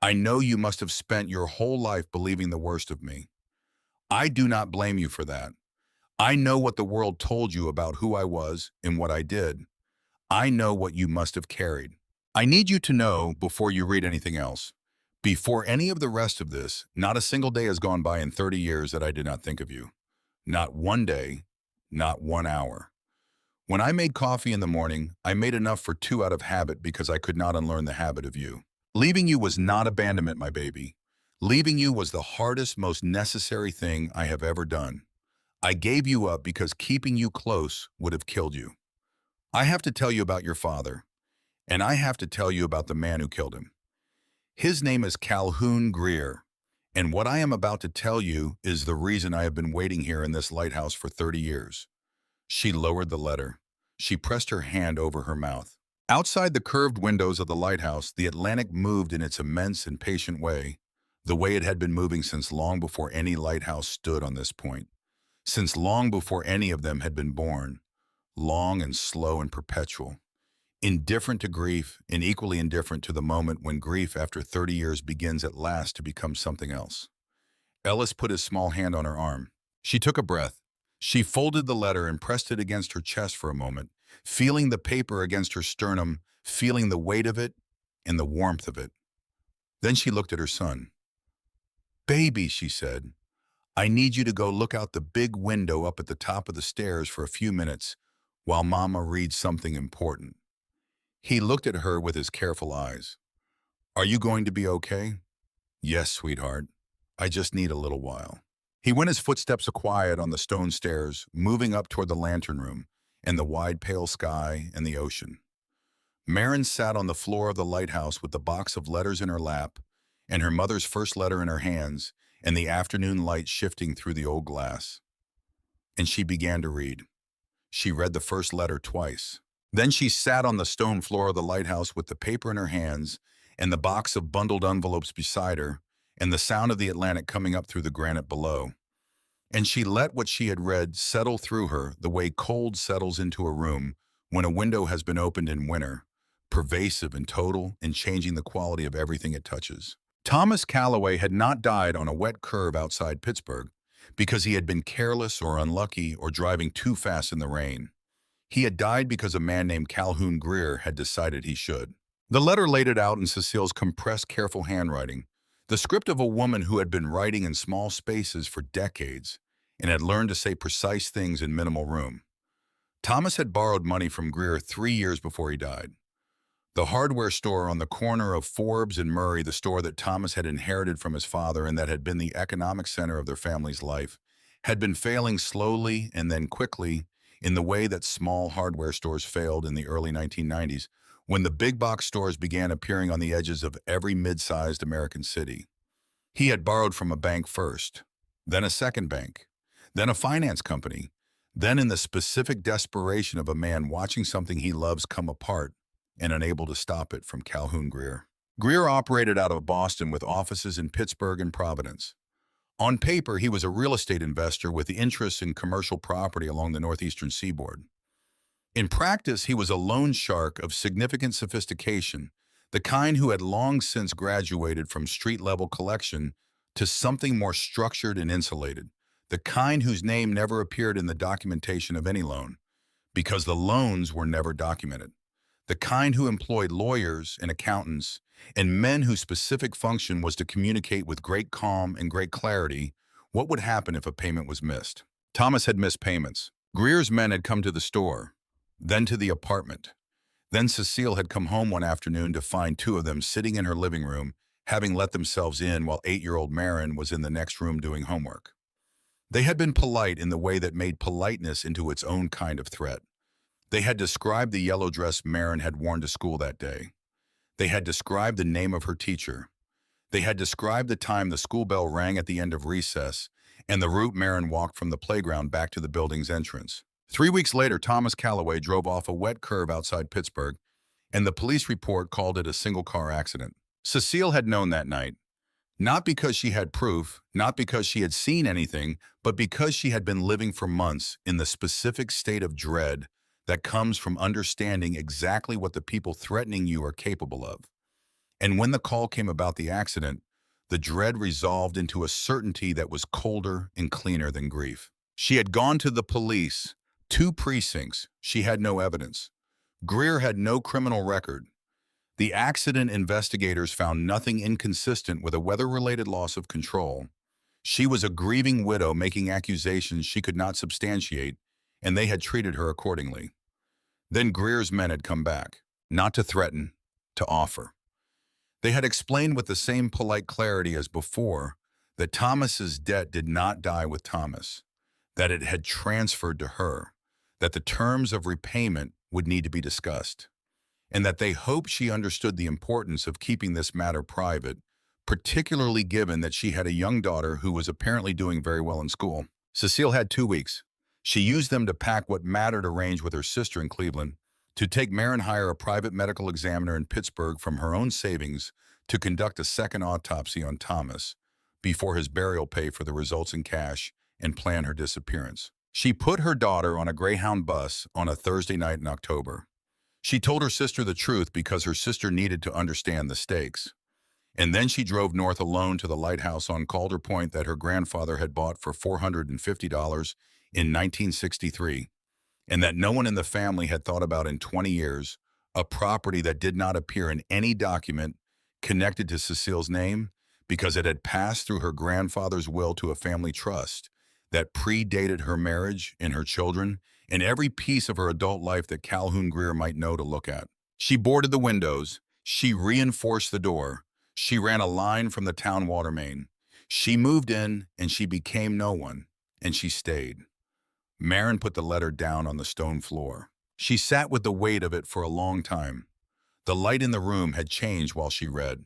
I know you must have spent your whole life believing the worst of me. I do not blame you for that. I know what the world told you about who I was and what I did. I know what you must have carried. I need you to know, before you read anything else, before any of the rest of this, not a single day has gone by in 30 years that I did not think of you. Not one day, not 1 hour. When I made coffee in the morning, I made enough for 2 out of habit, because I could not unlearn the habit of you. Leaving you was not abandonment, my baby. Leaving you was the hardest, most necessary thing I have ever done. I gave you up because keeping you close would have killed you. I have to tell you about your father, and I have to tell you about the man who killed him. His name is Calhoun Greer, and what I am about to tell you is the reason I have been waiting here in this lighthouse for 30 years. She lowered the letter. She pressed her hand over her mouth. Outside the curved windows of the lighthouse, the Atlantic moved in its immense and patient way, the way it had been moving since long before any lighthouse stood on this point, since long before any of them had been born, long and slow and perpetual, indifferent to grief and equally indifferent to the moment when grief after 30 years begins at last to become something else. Ellis put his small hand on her arm. She took a breath. She folded the letter and pressed it against her chest for a moment, feeling the paper against her sternum, feeling the weight of it and the warmth of it. Then she looked at her son. Baby, she said, I need you to go look out the big window up at the top of the stairs for a few minutes while Mama reads something important. He looked at her with his careful eyes. Are you going to be okay? Yes, sweetheart. I just need a little while. He went his footsteps quiet on the stone stairs, moving up toward the lantern room and the wide pale sky and the ocean. Marin sat on the floor of the lighthouse with the box of letters in her lap and her mother's first letter in her hands and the afternoon light shifting through the old glass. And she began to read. She read the first letter twice. Then she sat on the stone floor of the lighthouse with the paper in her hands and the box of bundled envelopes beside her and the sound of the Atlantic coming up through the granite below. And she let what she had read settle through her the way cold settles into a room when a window has been opened in winter, pervasive and total and changing the quality of everything it touches. Thomas Calloway had not died on a wet curve outside Pittsburgh because he had been careless or unlucky or driving too fast in the rain. He had died because a man named Calhoun Greer had decided he should. The letter laid it out in Cecile's compressed, careful handwriting, The script of a woman who had been writing in small spaces for decades and had learned to say precise things in minimal room. Thomas had borrowed money from Greer 3 years before he died. The hardware store on the corner of Forbes and Murray, the store that Thomas had inherited from his father and that had been the economic center of their family's life, had been failing slowly and then quickly in the way that small hardware stores failed in the early 1990s, when the big box stores began appearing on the edges of every mid-sized American city. He had borrowed from a bank first, then a second bank, then a finance company, then in the specific desperation of a man watching something he loves come apart and unable to stop it, from Calhoun Greer. Greer operated out of Boston with offices in Pittsburgh and Providence. On paper, he was a real estate investor with interests in commercial property along the northeastern seaboard. In practice, he was a loan shark of significant sophistication, the kind who had long since graduated from street-level collection to something more structured and insulated, the kind whose name never appeared in the documentation of any loan, because the loans were never documented, the kind who employed lawyers and accountants and men whose specific function was to communicate with great calm and great clarity what would happen if a payment was missed. Thomas had missed payments. Greer's men had come to the store, then to the apartment. Then Cecile had come home one afternoon to find two of them sitting in her living room, having let themselves in while 8-year-old Marin was in the next room doing homework. They had been polite in the way that made politeness into its own kind of threat. They had described the yellow dress Marin had worn to school that day. They had described the name of her teacher. They had described the time the school bell rang at the end of recess and the route Marin walked from the playground back to the building's entrance. 3 weeks later, Thomas Calloway drove off a wet curve outside Pittsburgh, and the police report called it a single-car accident. Cecile had known that night, not because she had proof, not because she had seen anything, but because she had been living for months in the specific state of dread that comes from understanding exactly what the people threatening you are capable of. And when the call came about the accident, the dread resolved into a certainty that was colder and cleaner than grief. She had gone to the police, 2 precincts. She had no evidence. Greer had no criminal record. The accident investigators found nothing inconsistent with a weather-related loss of control. She was a grieving widow making accusations she could not substantiate, and they had treated her accordingly. Then Greer's men had come back, not to threaten, to offer. They had explained with the same polite clarity as before that Thomas's debt did not die with Thomas, that it had transferred to her, that the terms of repayment would need to be discussed, and that they hoped she understood the importance of keeping this matter private, particularly given that she had a young daughter who was apparently doing very well in school. Cecile had 2 weeks. She used them to pack what mattered, arrange with her sister in Cleveland, to take Marin hire a private medical examiner in Pittsburgh from her own savings to conduct a second autopsy on Thomas before his burial, pay for the results in cash, and plan her disappearance. She put her daughter on a Greyhound bus on a Thursday night in October. She told her sister the truth because her sister needed to understand the stakes. And then she drove north alone to the Lighthouse on Calder Point that her grandfather had bought for $450 in 1963, and that no one in the family had thought about in 20 years, a property that did not appear in any document connected to Cecile's name because it had passed through her grandfather's will to a family trust that predated her marriage and her children and every piece of her adult life that Calhoun Greer might know to look at. She boarded the windows. She reinforced the door. She ran a line from the town water main. She moved in, and she became no one, and she stayed. Marin put the letter down on the stone floor. She sat with the weight of it for a long time. The light in the room had changed while she read.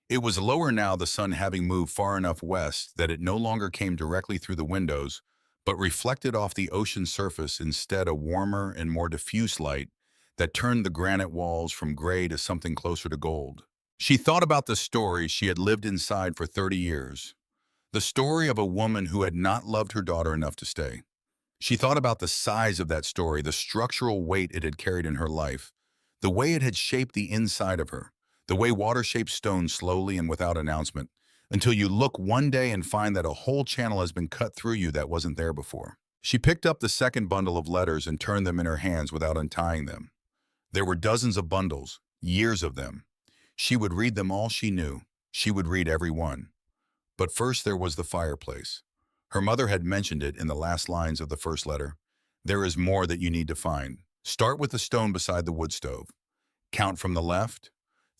It was lower now, the sun having moved far enough west that it no longer came directly through the windows, but reflected off the ocean surface instead, a warmer and more diffuse light that turned the granite walls from gray to something closer to gold. She thought about the story she had lived inside for 30 years, the story of a woman who had not loved her daughter enough to stay. She thought about the size of that story, the structural weight it had carried in her life, the way it had shaped the inside of her, the way water shapes stone slowly and without announcement, until you look one day and find that a whole channel has been cut through you that wasn't there before. She picked up the second bundle of letters and turned them in her hands without untying them. There were dozens of bundles, years of them. She would read them all she knew. She would read every one. But first there was the fireplace. Her mother had mentioned it in the last lines of the first letter. There is more that you need to find. Start with the stone beside the wood stove. Count from the left.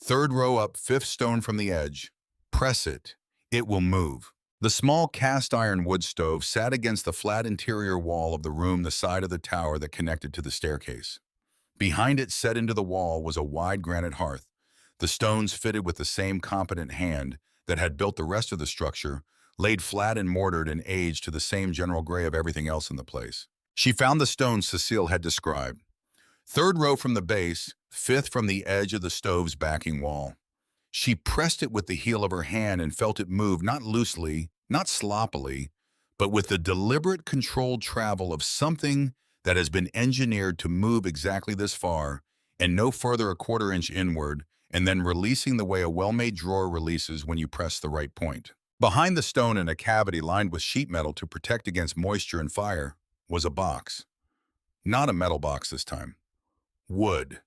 Third row up, fifth stone from the edge. Press it. It will move. The small cast iron wood stove sat against the flat interior wall of the room the side of the tower that connected to the staircase. Behind it, set into the wall, was a wide granite hearth. The stones fitted with the same competent hand that had built the rest of the structure, laid flat and mortared and aged to the same general gray of everything else in the place. She found the stones Cecile had described. Third row from the base, fifth from the edge of the stove's backing wall. She pressed it with the heel of her hand and felt it move, not loosely, not sloppily, but with the deliberate, controlled travel of something that has been engineered to move exactly this far and no further a quarter-inch inward, and then releasing the way a well-made drawer releases when you press the right point. Behind the stone, in a cavity lined with sheet metal to protect against moisture and fire, was a box. Not a metal box this time. Wood.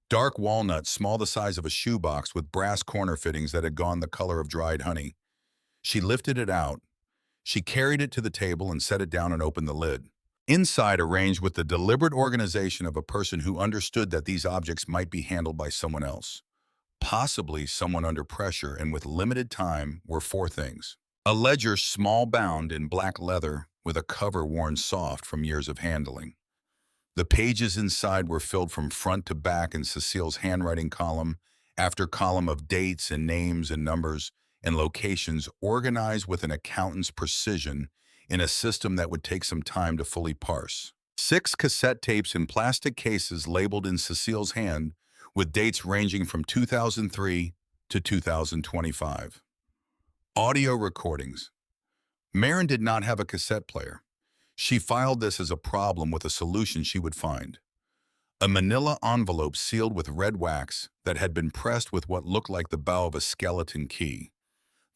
Dark walnut, small the size of a shoebox, with brass corner fittings that had gone the color of dried honey. She lifted it out. She carried it to the table and set it down and opened the lid. Inside, arranged with the deliberate organization of a person who understood that these objects might be handled by someone else, possibly someone under pressure and with limited time, were four things. A ledger, small bound in black leather with a cover worn soft from years of handling. The pages inside were filled from front to back in Cecile's handwriting, column after column, of dates and names and numbers and locations, organized with an accountant's precision in a system that would take some time to fully parse. 6 cassette tapes in plastic cases labeled in Cecile's hand, with dates ranging from 2003 to 2025. Audio recordings. Marin did not have a cassette player. She filed this as a problem with a solution she would find. A manila envelope sealed with red wax that had been pressed with what looked like the bow of a skeleton key.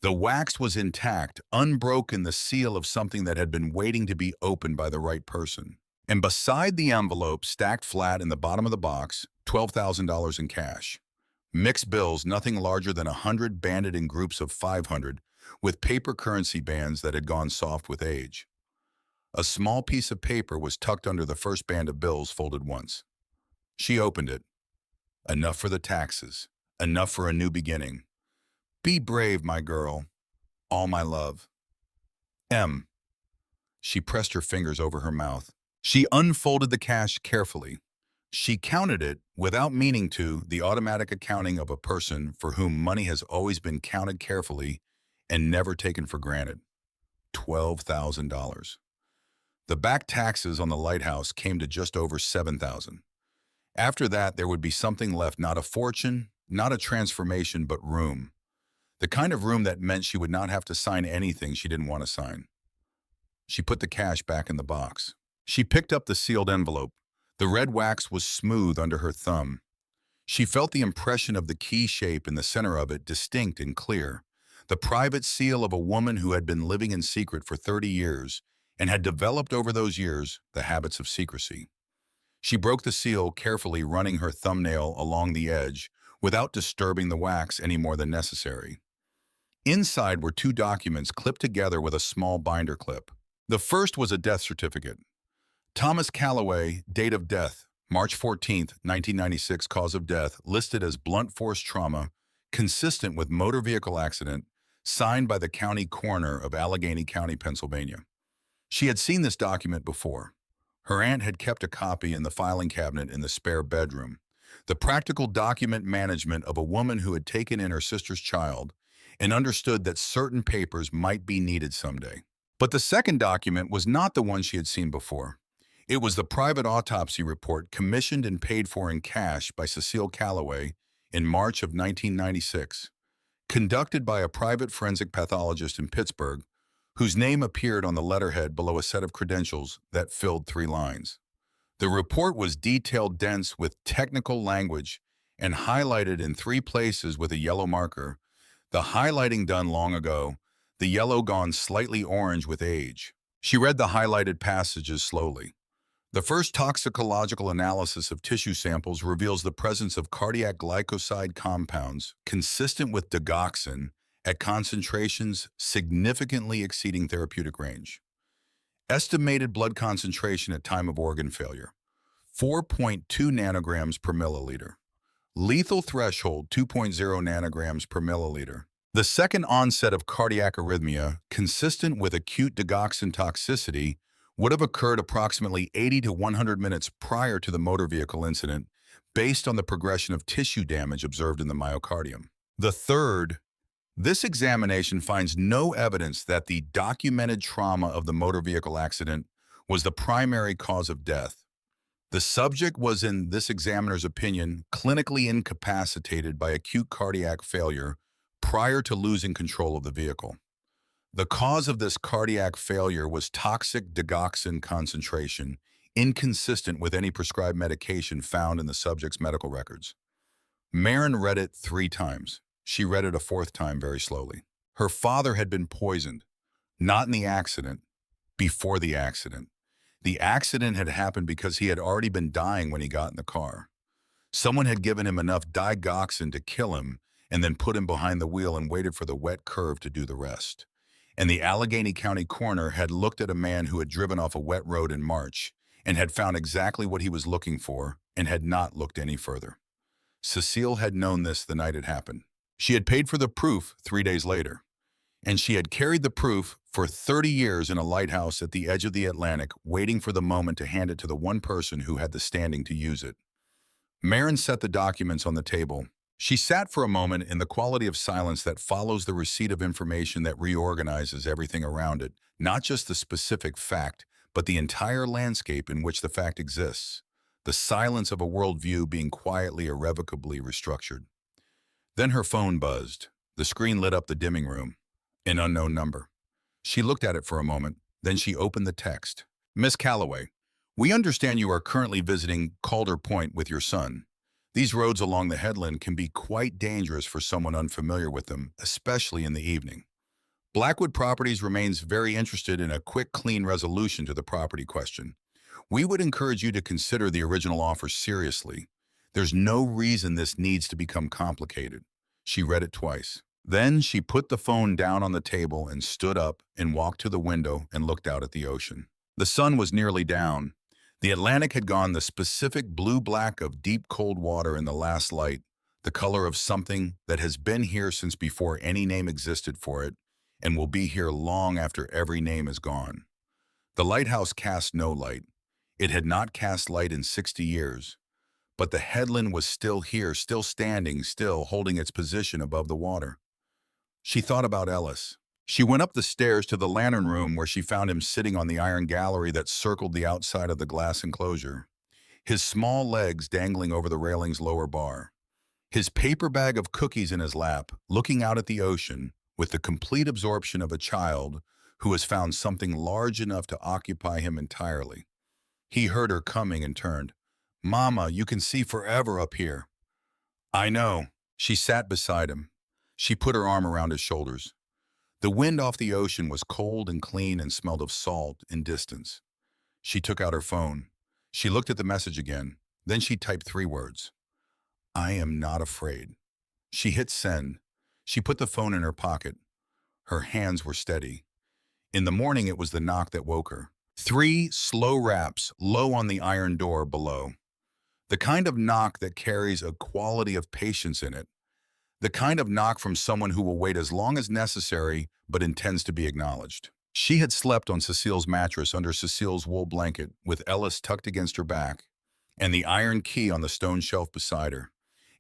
The wax was intact, unbroken, the seal of something that had been waiting to be opened by the right person. And beside the envelope, stacked flat in the bottom of the box, $12,000 in cash. Mixed bills, nothing larger than 100, banded in groups of 500, with paper currency bands that had gone soft with age. A small piece of paper was tucked under the first band of bills, folded once. She opened it. Enough for the taxes. Enough for a new beginning. Be brave, my girl. All my love. M. She pressed her fingers over her mouth. She unfolded the cash carefully. She counted it, without meaning to, the automatic accounting of a person for whom money has always been counted carefully and never taken for granted. $12,000. The back taxes on the Lighthouse came to just over $7,000. After that, there would be something left, not a fortune, not a transformation, but room. The kind of room that meant she would not have to sign anything she didn't want to sign. She put the cash back in the box. She picked up the sealed envelope. The red wax was smooth under her thumb. She felt the impression of the key shape in the center of it, distinct and clear. The private seal of a woman who had been living in secret for 30 years and had developed over those years the habits of secrecy. She broke the seal, carefully running her thumbnail along the edge without disturbing the wax any more than necessary. Inside were 2 documents clipped together with a small binder clip. The first was a death certificate. Thomas Calloway, date of death, March 14, 1996, cause of death, listed as blunt force trauma, consistent with motor vehicle accident, signed by the county coroner of Allegheny County, Pennsylvania. She had seen this document before. Her aunt had kept a copy in the filing cabinet in the spare bedroom. The practical document management of a woman who had taken in her sister's child and understood that certain papers might be needed someday. But the second document was not the one she had seen before. It was the private autopsy report commissioned and paid for in cash by Cecile Calloway in March of 1996, conducted by a private forensic pathologist in Pittsburgh, whose name appeared on the letterhead below a set of credentials that filled 3 lines. The report was detailed, dense with technical language, and highlighted in 3 places with a yellow marker, the highlighting done long ago, the yellow gone slightly orange with age. She read the highlighted passages slowly. The first toxicological analysis of tissue samples reveals the presence of cardiac glycoside compounds consistent with digoxin at concentrations significantly exceeding therapeutic range. Estimated blood concentration at time of organ failure, 4.2 nanograms per milliliter. Lethal threshold, 2.0 nanograms per milliliter. The second onset of cardiac arrhythmia, consistent with acute digoxin toxicity, would have occurred approximately 80 to 100 minutes prior to the motor vehicle incident, based on the progression of tissue damage observed in the myocardium. The third, this examination finds no evidence that the documented trauma of the motor vehicle accident was the primary cause of death. The subject was, in this examiner's opinion, clinically incapacitated by acute cardiac failure prior to losing control of the vehicle. The cause of this cardiac failure was toxic digoxin concentration, inconsistent with any prescribed medication found in the subject's medical records. Marin read it 3 times. She read it a 4th time very slowly. Her father had been poisoned, not in the accident, before the accident. The accident had happened because he had already been dying when he got in the car. Someone had given him enough digoxin to kill him and then put him behind the wheel and waited for the wet curve to do the rest. And the Allegheny County coroner had looked at a man who had driven off a wet road in March and had found exactly what he was looking for and had not looked any further. Cecile had known this the night it happened. She had paid for the proof 3 days later, and she had carried the proof for 30 years in a lighthouse at the edge of the Atlantic, waiting for the moment to hand it to the one person who had the standing to use it. Marin set the documents on the table. She sat for a moment in the quality of silence that follows the receipt of information that reorganizes everything around it, not just the specific fact, but the entire landscape in which the fact exists, the silence of a worldview being quietly, irrevocably restructured. Then her phone buzzed. The screen lit up the dimming room. An unknown number. She looked at it for a moment, then she opened the text. Miss Calloway, we understand you are currently visiting Calder Point with your son. These roads along the headland can be quite dangerous for someone unfamiliar with them, especially in the evening. Blackwood Properties remains very interested in a quick, clean resolution to the property question. We would encourage you to consider the original offer seriously. There's no reason this needs to become complicated. She read it twice. Then she put the phone down on the table and stood up and walked to the window and looked out at the ocean. The sun was nearly down. The Atlantic had gone the specific blue-black of deep cold water in the last light, the color of something that has been here since before any name existed for it and will be here long after every name is gone. The lighthouse cast no light. It had not cast light in 60 years, but the headland was still here, still standing, still holding its position above the water. She thought about Ellis. She went up the stairs to the lantern room where she found him sitting on the iron gallery that circled the outside of the glass enclosure, his small legs dangling over the railing's lower bar, his paper bag of cookies in his lap, looking out at the ocean with the complete absorption of a child who has found something large enough to occupy him entirely. He heard her coming and turned. "Mama, you can see forever up here." "I know." She sat beside him. She put her arm around his shoulders. The wind off the ocean was cold and clean and smelled of salt and distance. She took out her phone. She looked at the message again. Then she typed 3 words. "I am not afraid." She hit send. She put the phone in her pocket. Her hands were steady. In the morning, it was the knock that woke her. 3 slow raps, low on the iron door below. The kind of knock that carries a quality of patience in it. The kind of knock from someone who will wait as long as necessary but intends to be acknowledged. She had slept on Cecile's mattress under Cecile's wool blanket with Ellis tucked against her back and the iron key on the stone shelf beside her.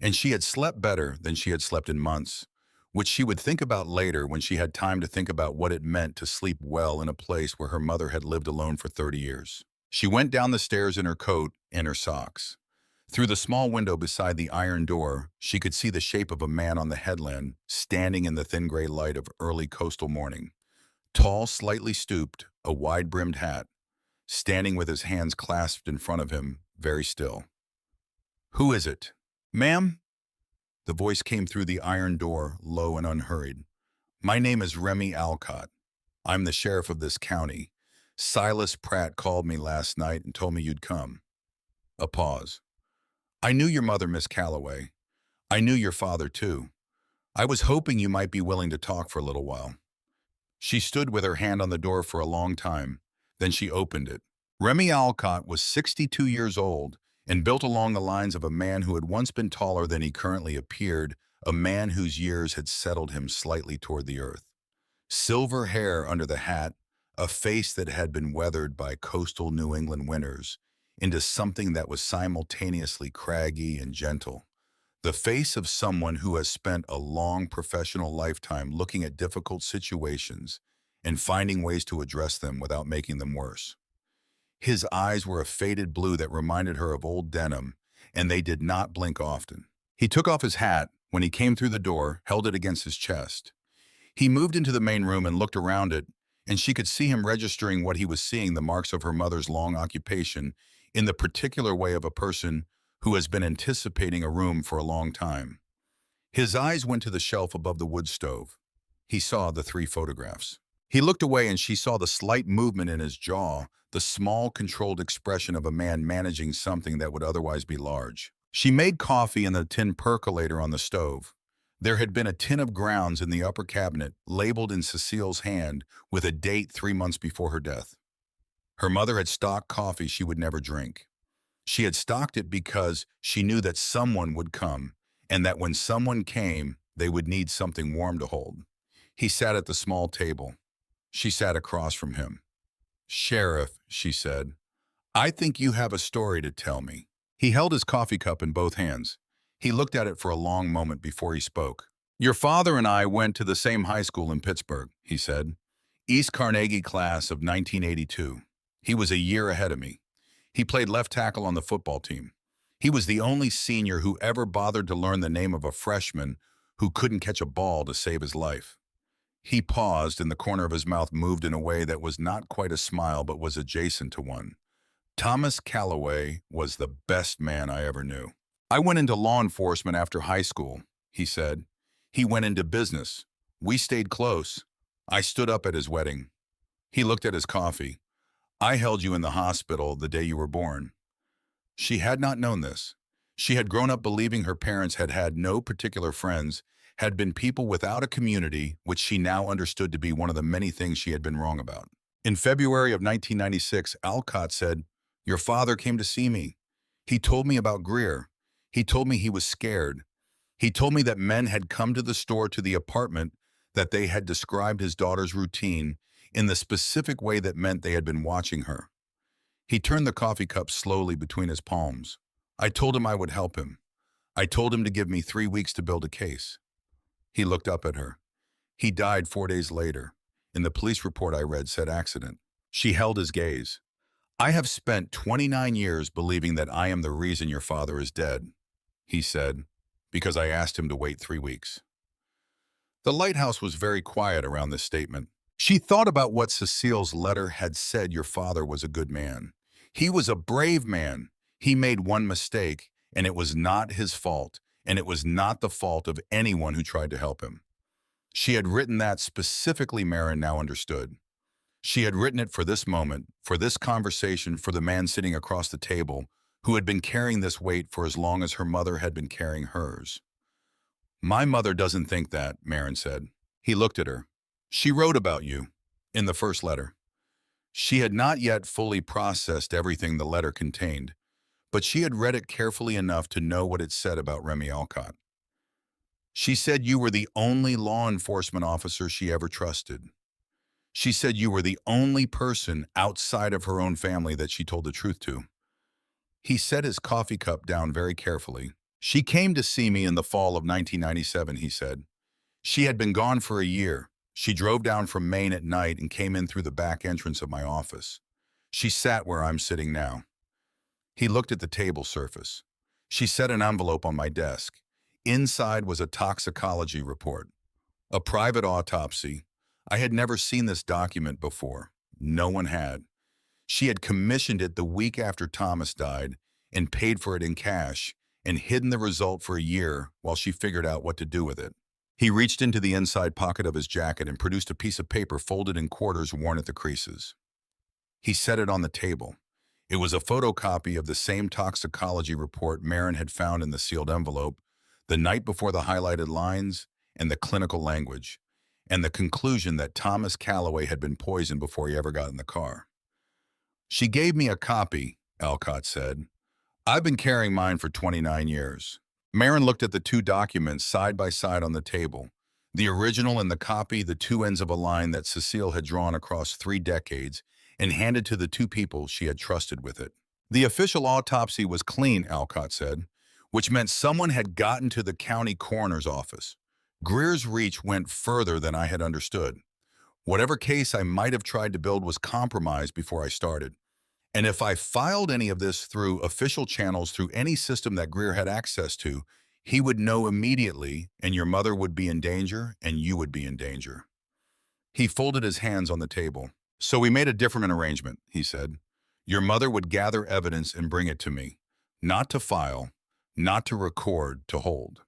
And she had slept better than she had slept in months, which she would think about later when she had time to think about what it meant to sleep well in a place where her mother had lived alone for 30 years. She went down the stairs in her coat and her socks. Through the small window beside the iron door, she could see the shape of a man on the headland, standing in the thin gray light of early coastal morning. Tall, slightly stooped, a wide-brimmed hat, standing with his hands clasped in front of him, very still. "Who is it?" "Ma'am?" The voice came through the iron door, low and unhurried. "My name is Remy Alcott. I'm the sheriff of this county. Silas Pratt called me last night and told me you'd come." A pause. "I knew your mother, Miss Calloway. I knew your father, too. I was hoping you might be willing to talk for a little while. She stood with her hand on the door for a long time. Then she opened it. Remy Alcott was 62 years old and built along the lines of a man who had once been taller than he currently appeared, a man whose years had settled him slightly toward the earth. Silver hair under the hat, a face that had been weathered by coastal New England winters into something that was simultaneously craggy and gentle. The face of someone who has spent a long professional lifetime looking at difficult situations and finding ways to address them without making them worse. His eyes were a faded blue that reminded her of old denim, and they did not blink often. He took off his hat when he came through the door, held it against his chest. He moved into the main room and looked around it, and she could see him registering what he was seeing, the marks of her mother's long occupation, in the particular way of a person who has been anticipating a room for a long time. His eyes went to the shelf above the wood stove. He saw the 3 photographs. He looked away and she saw the slight movement in his jaw, the small, controlled expression of a man managing something that would otherwise be large. She made coffee in the tin percolator on the stove. There had been a tin of grounds in the upper cabinet, labeled in Cecile's hand with a date 3 months before her death. Her mother had stocked coffee she would never drink. She had stocked it because she knew that someone would come, and that when someone came, they would need something warm to hold. He sat at the small table. She sat across from him. "Sheriff," she said, "I think you have a story to tell me." He held his coffee cup in both hands. He looked at it for a long moment before he spoke. "Your father and I went to the same high school in Pittsburgh," he said. "East Carnegie class of 1982. He was a year ahead of me. He played left tackle on the football team. He was the only senior who ever bothered to learn the name of a freshman who couldn't catch a ball to save his life." He paused, and the corner of his mouth moved in a way that was not quite a smile but was adjacent to one. "Thomas Calloway was the best man I ever knew. I went into law enforcement after high school," he said. "He went into business. We stayed close. I stood up at his wedding." He looked at his coffee. "I held you in the hospital the day you were born." She had not known this. She had grown up believing her parents had had no particular friends, had been people without a community, which she now understood to be one of the many things she had been wrong about. In February of 1996, Alcott said, "Your father came to see me. He told me about Greer. He told me he was scared. He told me that men had come to the store, to the apartment, that they had described his daughter's routine in the specific way that meant they had been watching her." He turned the coffee cup slowly between his palms. "I told him I would help him. I told him to give me 3 weeks to build a case." He looked up at her. "He died 4 days later. In the police report I read said accident." She held his gaze. "I have spent 29 years believing that I am the reason your father is dead," he said, "because I asked him to wait 3 weeks." The Lighthouse was very quiet around this statement. She thought about what Cecile's letter had said. Your father was a good man. He was a brave man. He made one mistake, and it was not his fault, and it was not the fault of anyone who tried to help him. She had written that specifically, Marin now understood. She had written it for this moment, for this conversation, for the man sitting across the table, who had been carrying this weight for as long as her mother had been carrying hers. "My mother doesn't think that," Marin said. He looked at her. "She wrote about you in the first letter." She had not yet fully processed everything the letter contained, but she had read it carefully enough to know what it said about Remy Alcott. "She said you were the only law enforcement officer she ever trusted. She said you were the only person outside of her own family that she told the truth to." He set his coffee cup down very carefully. "She came to see me in the fall of 1997, he said. "She had been gone for a year. She drove down from Maine at night and came in through the back entrance of my office. She sat where I'm sitting now." He looked at the table surface. "She set an envelope on my desk. Inside was a toxicology report. A private autopsy. I had never seen this document before. No one had. She had commissioned it the week after Thomas died and paid for it in cash and hidden the result for a year while she figured out what to do with it." He reached into the inside pocket of his jacket and produced a piece of paper folded in quarters worn at the creases. He set it on the table. It was a photocopy of the same toxicology report Marin had found in the sealed envelope the night before the highlighted lines and the clinical language, and the conclusion that Thomas Calloway had been poisoned before he ever got in the car. She gave me a copy, Alcott said. I've been carrying mine for 29 years. Marin looked at the two documents side by side on the table, the original and the copy, the two ends of a line that Cecile had drawn across 3 decades, and handed to the two people she had trusted with it. The official autopsy was clean, Alcott said, which meant someone had gotten to the county coroner's office. Greer's reach went further than I had understood. Whatever case I might have tried to build was compromised before I started. And if I filed any of this through official channels, through any system that Greer had access to, he would know immediately, and your mother would be in danger, and you would be in danger. He folded his hands on the table. So we made a different arrangement, he said. Your mother would gather evidence and bring it to me. Not to file, not to record, to hold.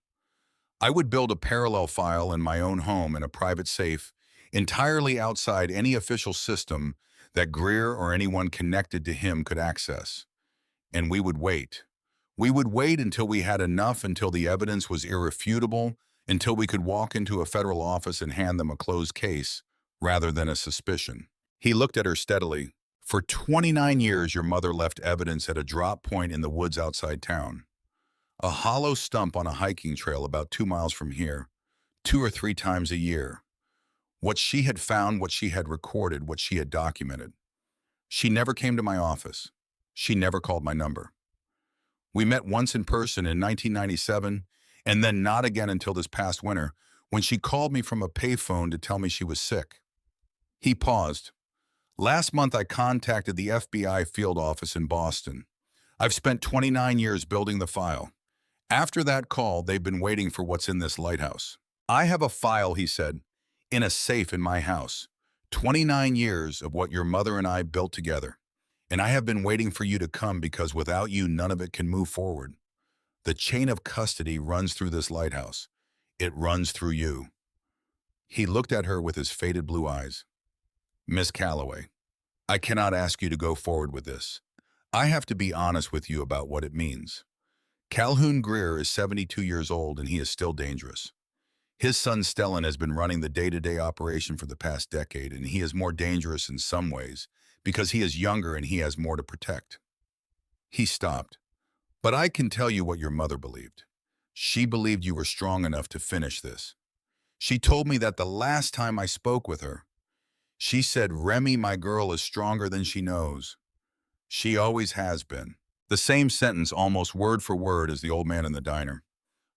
I would build a parallel file in my own home in a private safe, entirely outside any official system that Greer or anyone connected to him could access. And we would wait. We would wait until we had enough, until the evidence was irrefutable, until we could walk into a federal office and hand them a closed case rather than a suspicion. He looked at her steadily. For 29 years, your mother left evidence at a drop point in the woods outside town. A hollow stump on a hiking trail about 2 miles from here, 2 or 3 times a year. What she had found, what she had recorded, what she had documented. She never came to my office. She never called my number. We met once in person in 1997, and then not again until this past winter, when she called me from a payphone to tell me she was sick. He paused. Last month, I contacted the FBI field office in Boston. I've spent 29 years building the file. After that call, they've been waiting for what's in this lighthouse. I have a file, he said, in a safe in my house. 29 years of what your mother and I built together. And I have been waiting for you to come because without you, none of it can move forward. The chain of custody runs through this lighthouse. It runs through you. He looked at her with his faded blue eyes. Miss Calloway, I cannot ask you to go forward with this. I have to be honest with you about what it means. Calhoun Greer is 72 years old and he is still dangerous. His son Stellan has been running the day-to-day operation for the past decade, and he is more dangerous in some ways because he is younger and he has more to protect. He stopped. But I can tell you what your mother believed. She believed you were strong enough to finish this. She told me that the last time I spoke with her, she said, Remy, my girl, is stronger than she knows. She always has been. The same sentence, almost word for word, as the old man in the diner.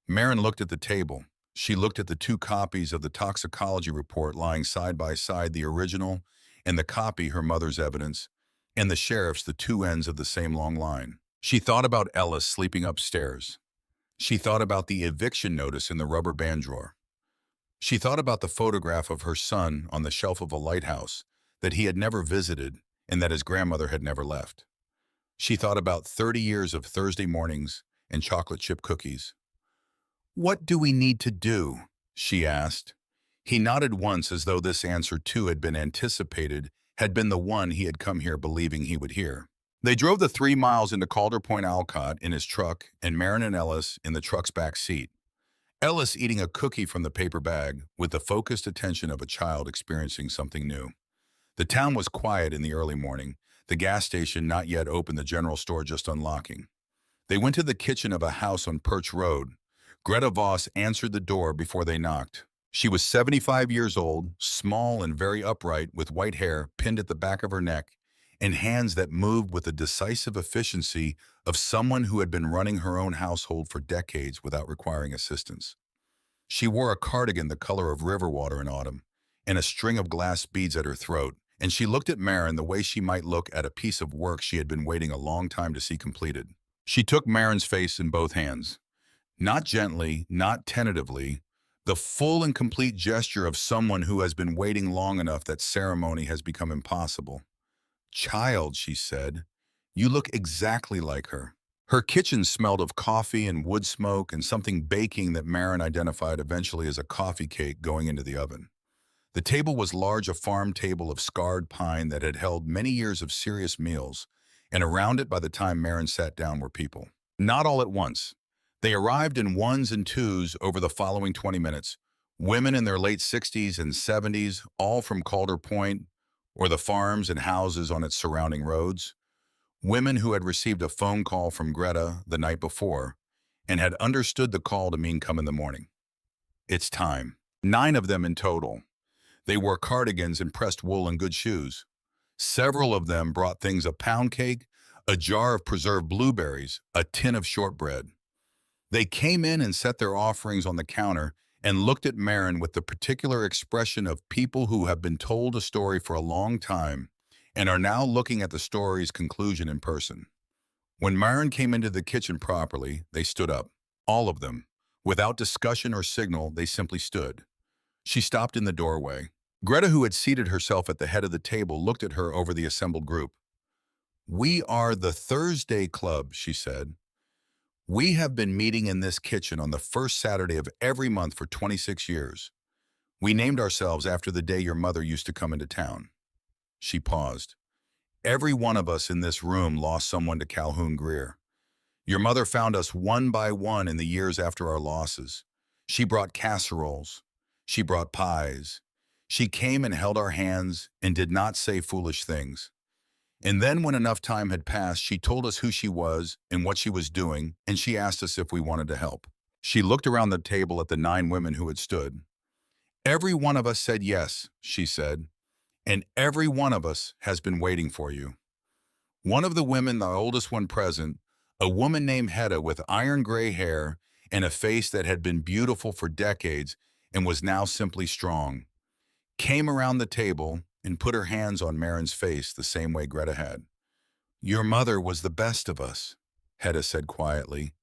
Marin looked at the table. She looked at the 2 copies of the toxicology report lying side by side, the original and the copy, her mother's evidence, and the sheriff's, the 2 ends of the same long line. She thought about Ellis sleeping upstairs. She thought about the eviction notice in the rubber band drawer. She thought about the photograph of her son on the shelf of a lighthouse that he had never visited and that his grandmother had never left. She thought about 30 years of Thursday mornings and chocolate chip cookies. What do we need to do? She asked. He nodded once, as though this answer too had been anticipated, had been the one he had come here believing he would hear. They drove the 3 miles into Calder Point Alcott in his truck, and Marin and Ellis in the truck's back seat. Ellis eating a cookie from the paper bag with the focused attention of a child experiencing something new. The town was quiet in the early morning, the gas station not yet open, the general store just unlocking. They went to the kitchen of a house on Perch Road. Greta Voss answered the door before they knocked. She was 75 years old, small and very upright, with white hair pinned at the back of her neck, and hands that moved with the decisive efficiency of someone who had been running her own household for decades without requiring assistance. She wore a cardigan the color of river water in autumn, and a string of glass beads at her throat, and she looked at Marin the way she might look at a piece of work she had been waiting a long time to see completed. She took Marin's face in both hands. Not gently, not tentatively, the full and complete gesture of someone who has been waiting long enough that ceremony has become impossible. Child, she said, you look exactly like her. Her kitchen smelled of coffee and wood smoke and something baking that Marin identified eventually as a coffee cake going into the oven. The table was large, a farm table of scarred pine that had held many years of serious meals, and around it by the time Marin sat down were people. Not all at once. They arrived in ones and twos over the following 20 minutes, Women in their late 60s and 70s, all from Calder Point or the farms and houses on its surrounding roads. Women who had received a phone call from Greta the night before and had understood the call to mean come in the morning. It's time. 9 of them in total. They wore cardigans and pressed wool and good shoes. Several of them brought things a pound cake, a jar of preserved blueberries, a tin of shortbread. They came in and set their offerings on the counter and looked at Marin with the particular expression of people who have been told a story for a long time and are now looking at the story's conclusion in person. When Marin came into the kitchen properly, they stood up. All of them. Without discussion or signal, they simply stood. She stopped in the doorway. Greta, who had seated herself at the head of the table, looked at her over the assembled group. "We are the Thursday Club," she said. "We have been meeting in this kitchen on the first Saturday of every month for 26 years. We named ourselves after the day your mother used to come into town." She paused. "Every one of us in this room lost someone to Calhoun Greer. Your mother found us one by one in the years after our losses. She brought casseroles. She brought pies. She came and held our hands and did not say foolish things. And then when enough time had passed, she told us who she was and what she was doing, and she asked us if we wanted to help." She looked around the table at the 9 women who had stood. "Every one of us said yes," she said, "and every one of us has been waiting for you." One of the women, the oldest one present, a woman named Hedda with iron gray hair and a face that had been beautiful for decades and was now simply strong, came around the table and put her hands on Marin's face the same way Greta had. "Your mother was the best of us," Hedda said quietly,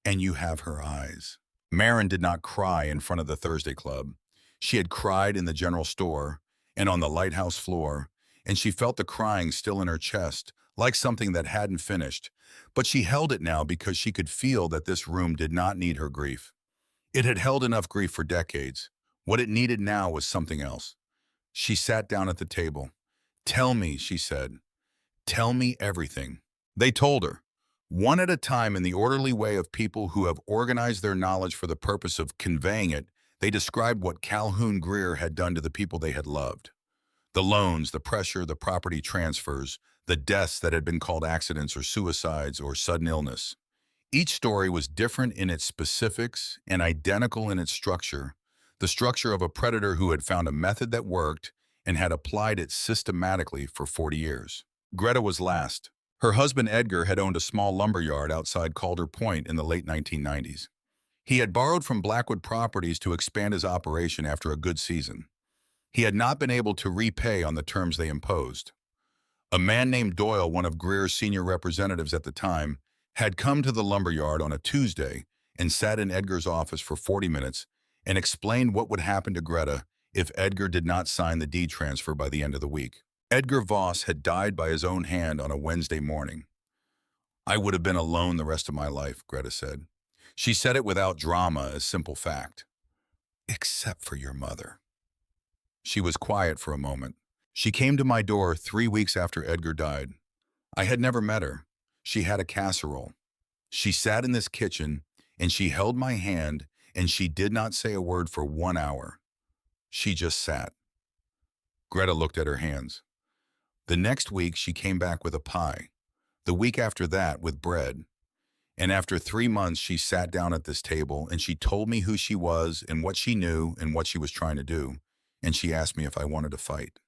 "and you have her eyes." Marin did not cry in front of the Thursday Club. She had cried in the general store and on the Lighthouse floor, and she felt the crying still in her chest, like something that hadn't finished, but she held it now because she could feel that this room did not need her grief. It had held enough grief for decades. What it needed now was something else. She sat down at the table. "Tell me," she said. "Tell me everything." They told her, one at a time in the orderly way of people who have organized their knowledge for the purpose of conveying it. They described what Calhoun Greer had done to the people they had loved. The loans, the pressure, the property transfers, the deaths that had been called accidents or suicides or sudden illness. Each story was different in its specifics and identical in its structure, the structure of a predator who had found a method that worked and had applied it systematically for 40 years. Greta was last. Her husband Edgar had owned a small lumber yard outside Calder Point in the late 1990s. He had borrowed from Blackwood Properties to expand his operation after a good season. He had not been able to repay on the terms they imposed. A man named Doyle, one of Greer's senior representatives at the time, had come to the lumberyard on a Tuesday and sat in Edgar's office for 40 minutes and explained what would happen to Greta if Edgar did not sign the deed transfer by the end of the week. Edgar Voss had died by his own hand on a Wednesday morning. "I would have been alone the rest of my life," Greta said. She said it without drama, a simple fact. "Except for your mother." She was quiet for a moment. "She came to my door 3 weeks after Edgar died. I had never met her. She had a casserole. She sat in this kitchen, and she held my hand, and she did not say a word for 1 hour. She just sat." Greta looked at her hands. "The next week, she came back with a pie. The week after that, with bread. And after 3 months, she sat down at this table, and she told me who she was and what she knew and what she was trying to do, and she asked me if I wanted to fight."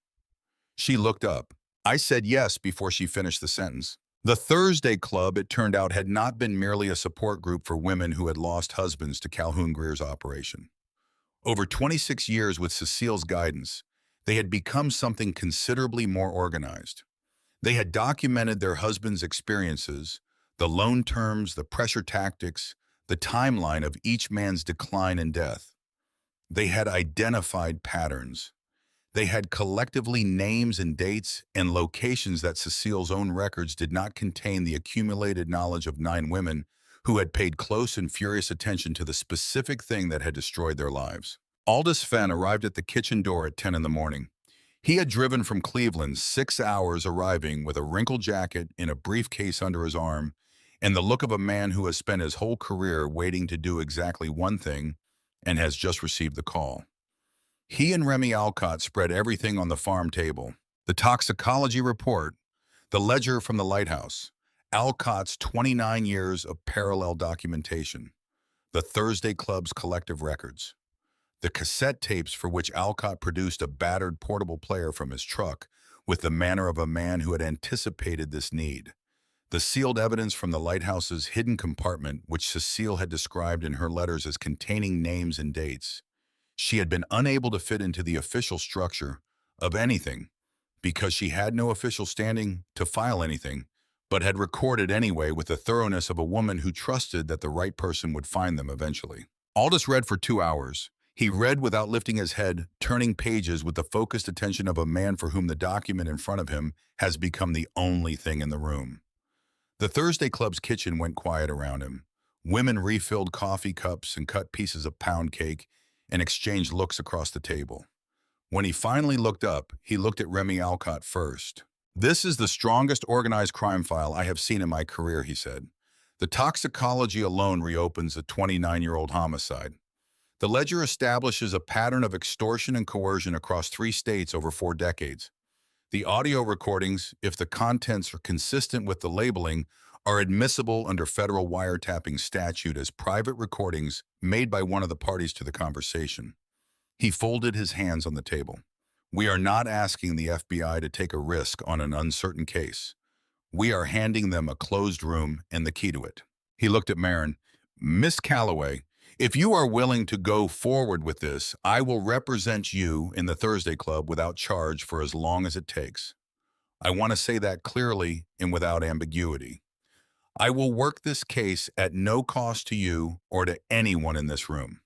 She looked up. I said yes before she finished the sentence. The Thursday Club, it turned out, had not been merely a support group for women who had lost husbands to Calhoun Greer's operation. Over 26 years with Cecile's guidance, they had become something considerably more organized. They had documented their husbands' experiences, the loan terms, the pressure tactics, the timeline of each man's decline and death. They had identified patterns. They had collectively names and dates and locations that Cecile's own records did not contain the accumulated knowledge of 9 women who had paid close and furious attention to the specific thing that had destroyed their lives. Aldous Fenn arrived at the kitchen door at 10 in the morning. He had driven from Cleveland 6 hours, arriving with a wrinkled jacket and a briefcase under his arm, and the look of a man who has spent his whole career waiting to do exactly one thing and has just received the call. He and Remy Alcott spread everything on the farm table. The toxicology report, the ledger from the Lighthouse, Alcott's 29 years of parallel documentation, the Thursday Club's collective records, the cassette tapes for which Alcott produced a battered portable player from his truck with the manner of a man who had anticipated this need, the sealed evidence from the Lighthouse's hidden compartment, which Cecile had described in her letters as containing names and dates. She had been unable to fit into the official structure of anything because she had no official standing to file anything, but had recorded anyway with the thoroughness of a woman who trusted that the right person would find them eventually. Aldous read for 2 hours. He read without lifting his head, turning pages with the focused attention of a man for whom the document in front of him has become the only thing in the room. The Thursday Club's kitchen went quiet around him. Women refilled coffee cups and cut pieces of pound cake and exchanged looks across the table. When he finally looked up, he looked at Remy Alcott first. "This is the strongest organized crime file I have seen in my career," he said. "The toxicology alone reopens a 29-year-old homicide. The ledger establishes a pattern of extortion and coercion across 3 states over 4 decades. The audio recordings, if the contents are consistent with the labeling, are admissible under federal wiretapping statute as private recordings made by one of the parties to the conversation." He folded his hands on the table. "We are not asking the FBI to take a risk on an uncertain case. We are handing them a closed room and the key to it." He looked at Marin. "Miss Calloway, if you are willing to go forward with this, I will represent you in the Thursday Club without charge for as long as it takes. I want to say that clearly and without ambiguity. I will work this case at no cost to you or to anyone in this room."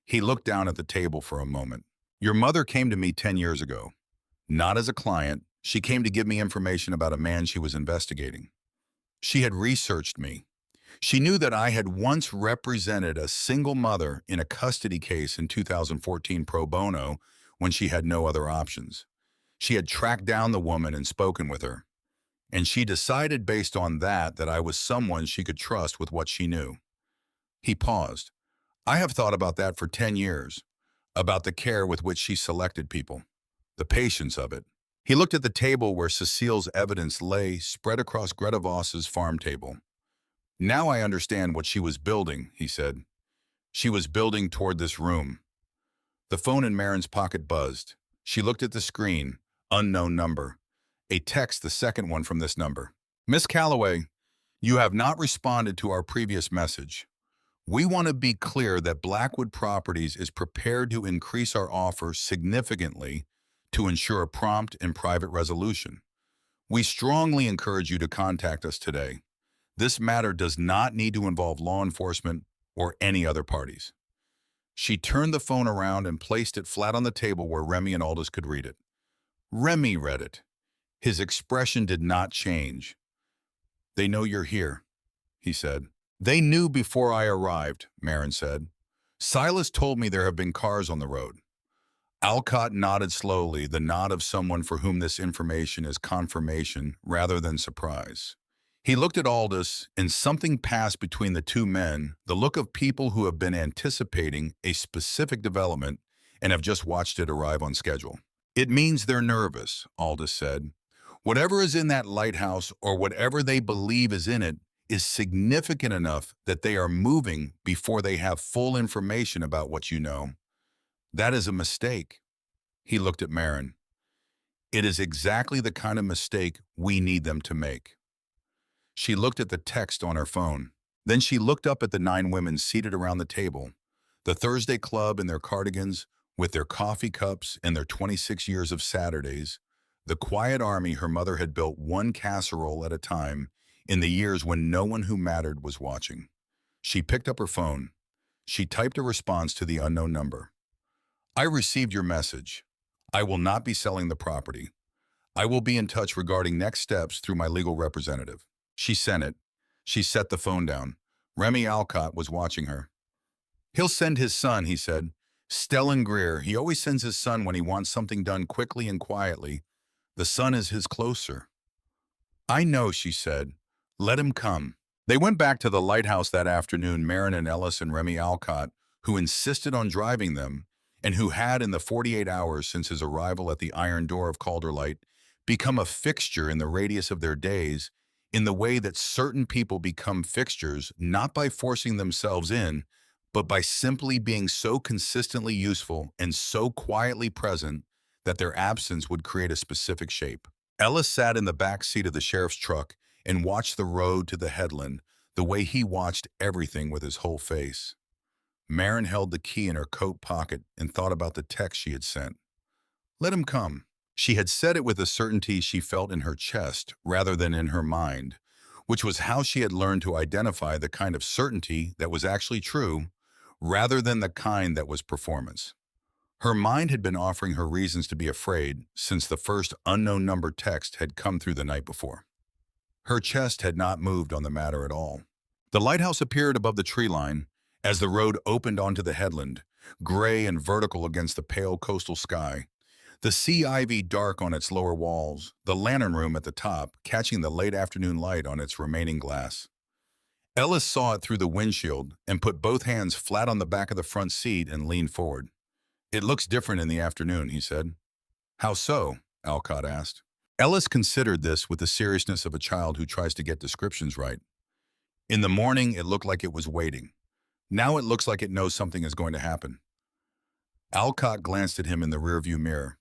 He looked down at the table for a moment. "Your mother came to me 10 years ago. Not as a client. She came to give me information about a man she was investigating. She had researched me. She knew that I had once represented a single mother in a custody case in 2014 pro bono when she had no other options. She had tracked down the woman and spoken with her. And she decided based on that I was someone she could trust with what she knew." He paused. "I have thought about that for 10 years, about the care with which she selected people, the patience of it." He looked at the table where Cecile's evidence lay spread across Greta Voss's farm table. "Now I understand what she was building," he said. "She was building toward this room." The phone in Marin's pocket buzzed. She looked at the screen. Unknown number. A text, the second one from this number. "Miss Calloway, you have not responded to our previous message. We want to be clear that Blackwood Properties is prepared to increase our offer significantly to ensure a prompt and private resolution. We strongly encourage you to contact us today. This matter does not need to involve law enforcement or any other parties." She turned the phone around and placed it flat on the table where Remy and Aldous could read it. Remy read it. His expression did not change. "They know you're here," he said. "They knew before I arrived," Marin said. "Silas told me there have been cars on the road." Alcott nodded slowly, the nod of someone for whom this information is confirmation rather than surprise. He looked at Aldous, and something passed between the two men, the look of people who have been anticipating a specific development and have just watched it arrive on schedule. "It means they're nervous," Aldous said. "Whatever is in that lighthouse or whatever they believe is in it is significant enough that they are moving before they have full information about what you know. That is a mistake." He looked at Marin. "It is exactly the kind of mistake we need them to make." She looked at the text on her phone. Then she looked up at the 9 women seated around the table, the Thursday Club in their cardigans, with their coffee cups and their 26 years of Saturdays, the quiet army her mother had built one casserole at a time in the years when no one who mattered was watching. She picked up her phone. She typed a response to the unknown number. "I received your message. I will not be selling the property. I will be in touch regarding next steps through my legal representative." She sent it. She set the phone down. Remy Alcott was watching her. "He'll send his son," he said. "Stellan Greer. He always sends his son when he wants something done quickly and quietly. The son is his closer." "I know," she said. "Let him come." They went back to the Lighthouse that afternoon, Marin and Ellis and Remy Alcott, who insisted on driving them, and who had, in the 48 hours since his arrival at the iron door of Calderlight, become a fixture in the radius of their days in the way that certain people become fixtures not by forcing themselves in, but by simply being so consistently useful and so quietly present that their absence would create a specific shape. Ellis sat in the back seat of the sheriff's truck and watched the road to the headland the way he watched everything with his whole face. Marin held the key in her coat pocket and thought about the text she had sent. Let him come. She had said it with a certainty she felt in her chest rather than in her mind, which was how she had learned to identify the kind of certainty that was actually true rather than the kind that was performance. Her mind had been offering her reasons to be afraid since the first unknown number text had come through the night before. Her chest had not moved on the matter at all. The lighthouse appeared above the tree line as the road opened onto the headland, gray and vertical against the pale coastal sky. The sea ivy dark on its lower walls, the lantern room at the top catching the late afternoon light on its remaining glass. Ellis saw it through the windshield and put both hands flat on the back of the front seat and leaned forward. It looks different in the afternoon, he said. How so? Alcott asked. Ellis considered this with the seriousness of a child who tries to get descriptions right. In the morning, it looked like it was waiting. Now it looks like it knows something is going to happen. Alcott glanced at him in the rearview mirror.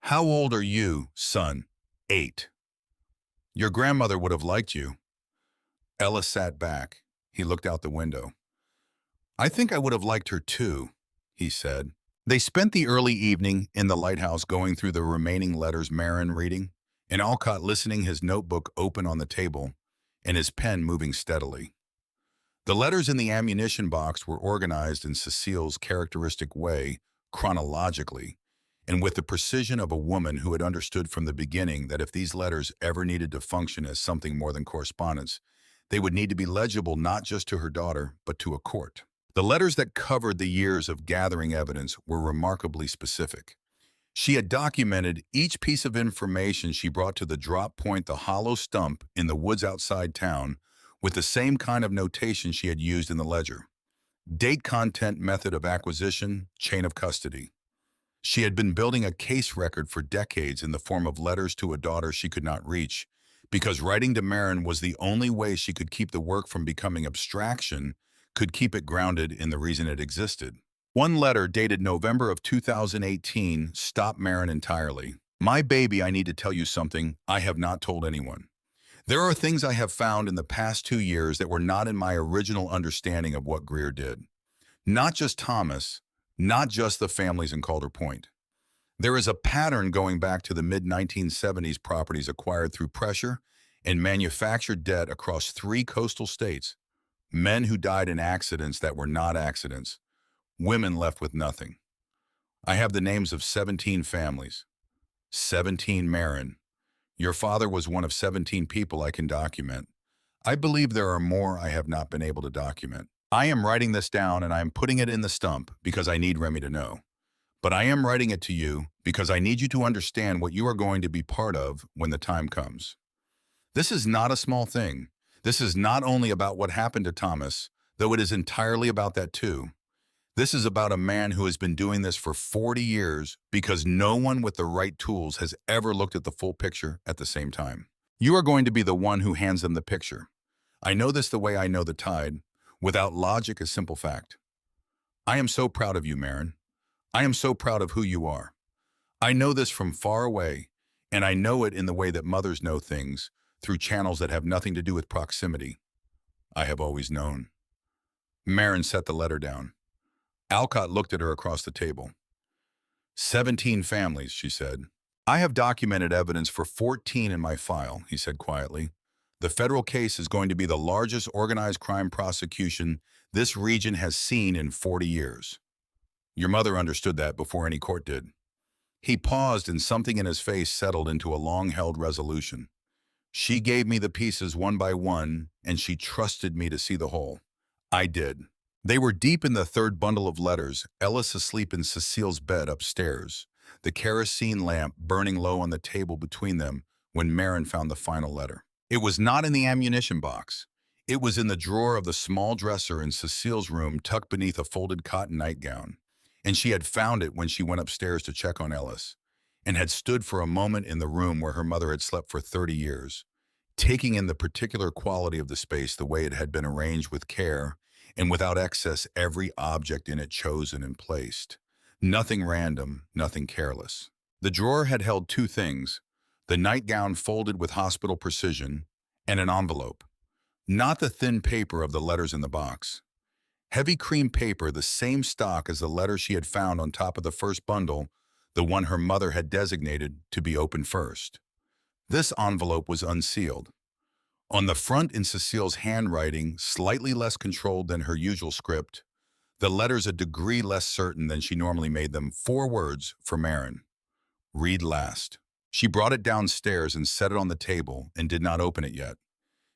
How old are you, son? 8. Your grandmother would have liked you. Ellis sat back. He looked out the window. I think I would have liked her too, he said. They spent the early evening in the lighthouse going through the remaining letters Marin reading, and Alcott listening, his notebook open on the table, and his pen moving steadily. The letters in the ammunition box were organized in Cecile's characteristic way, chronologically, and with the precision of a woman who had understood from the beginning that if these letters ever needed to function as something more than correspondence, they would need to be legible not just to her daughter, but to a court. The letters that covered the years of gathering evidence were remarkably specific. She had documented each piece of information she brought to the drop point, the hollow stump in the woods outside town, with the same kind of notation she had used in the ledger. Date, content, method of acquisition, chain of custody. She had been building a case record for decades in the form of letters to a daughter she could not reach, because writing to Marin was the only way she could keep the work from becoming abstraction, could keep it grounded in the reason it existed. One letter dated November of 2018 stopped Marin entirely. My baby, I need to tell you something I have not told anyone. There are things I have found in the past 2 years that were not in my original understanding of what Greer did. Not just Thomas, not just the families in Calder Point. There is a pattern going back to the mid-1970s properties acquired through pressure and manufactured debt across 3 coastal states. Men who died in accidents that were not accidents. Women left with nothing. I have the names of 17 families. 17 Marin. Your father was one of 17 people I can document. I believe there are more I have not been able to document. I am writing this down and I am putting it in the stump because I need Remy to know. But I am writing it to you because I need you to understand what you are going to be part of when the time comes. This is not a small thing. This is not only about what happened to Thomas, though it is entirely about that too. This is about a man who has been doing this for 40 years because no one with the right tools has ever looked at the full picture at the same time. You are going to be the one who hands them the picture. I know this the way I know the tide, without logic, a simple fact. I am so proud of you, Marin. I am so proud of who you are. I know this from far away, and I know it in the way that mothers know things, through channels that have nothing to do with proximity. I have always known. Marin set the letter down. Alcott looked at her across the table. 17 families, she said. I have documented evidence for 14 in my file, he said quietly. The federal case is going to be the largest organized crime prosecution this region has seen in 40 years. Your mother understood that before any court did. He paused and something in his face settled into a long-held resolution. She gave me the pieces one by one, and she trusted me to see the whole. I did. They were deep in the third bundle of letters, Ellis asleep in Cecile's bed upstairs, the kerosene lamp burning low on the table between them when Marin found the final letter. It was not in the ammunition box. It was in the drawer of the small dresser in Cecile's room tucked beneath a folded cotton nightgown. and she had found it when she went upstairs to check on Ellis, and had stood for a moment in the room where her mother had slept for 30 years, taking in the particular quality of the space the way it had been arranged with care and without excess, every object in it chosen and placed. Nothing random, nothing careless. The drawer had held two things: the nightgown folded with hospital precision and an envelope. Not the thin paper of the letters in the box. Heavy cream paper, the same stock as the letter she had found on top of the first bundle, the one her mother had designated to be opened first. This envelope was unsealed. On the front, in Cecile's handwriting, slightly less controlled than her usual script, the letters a degree less certain than she normally made them, 4 words for Marin. Read last. She brought it downstairs and set it on the table and did not open it yet.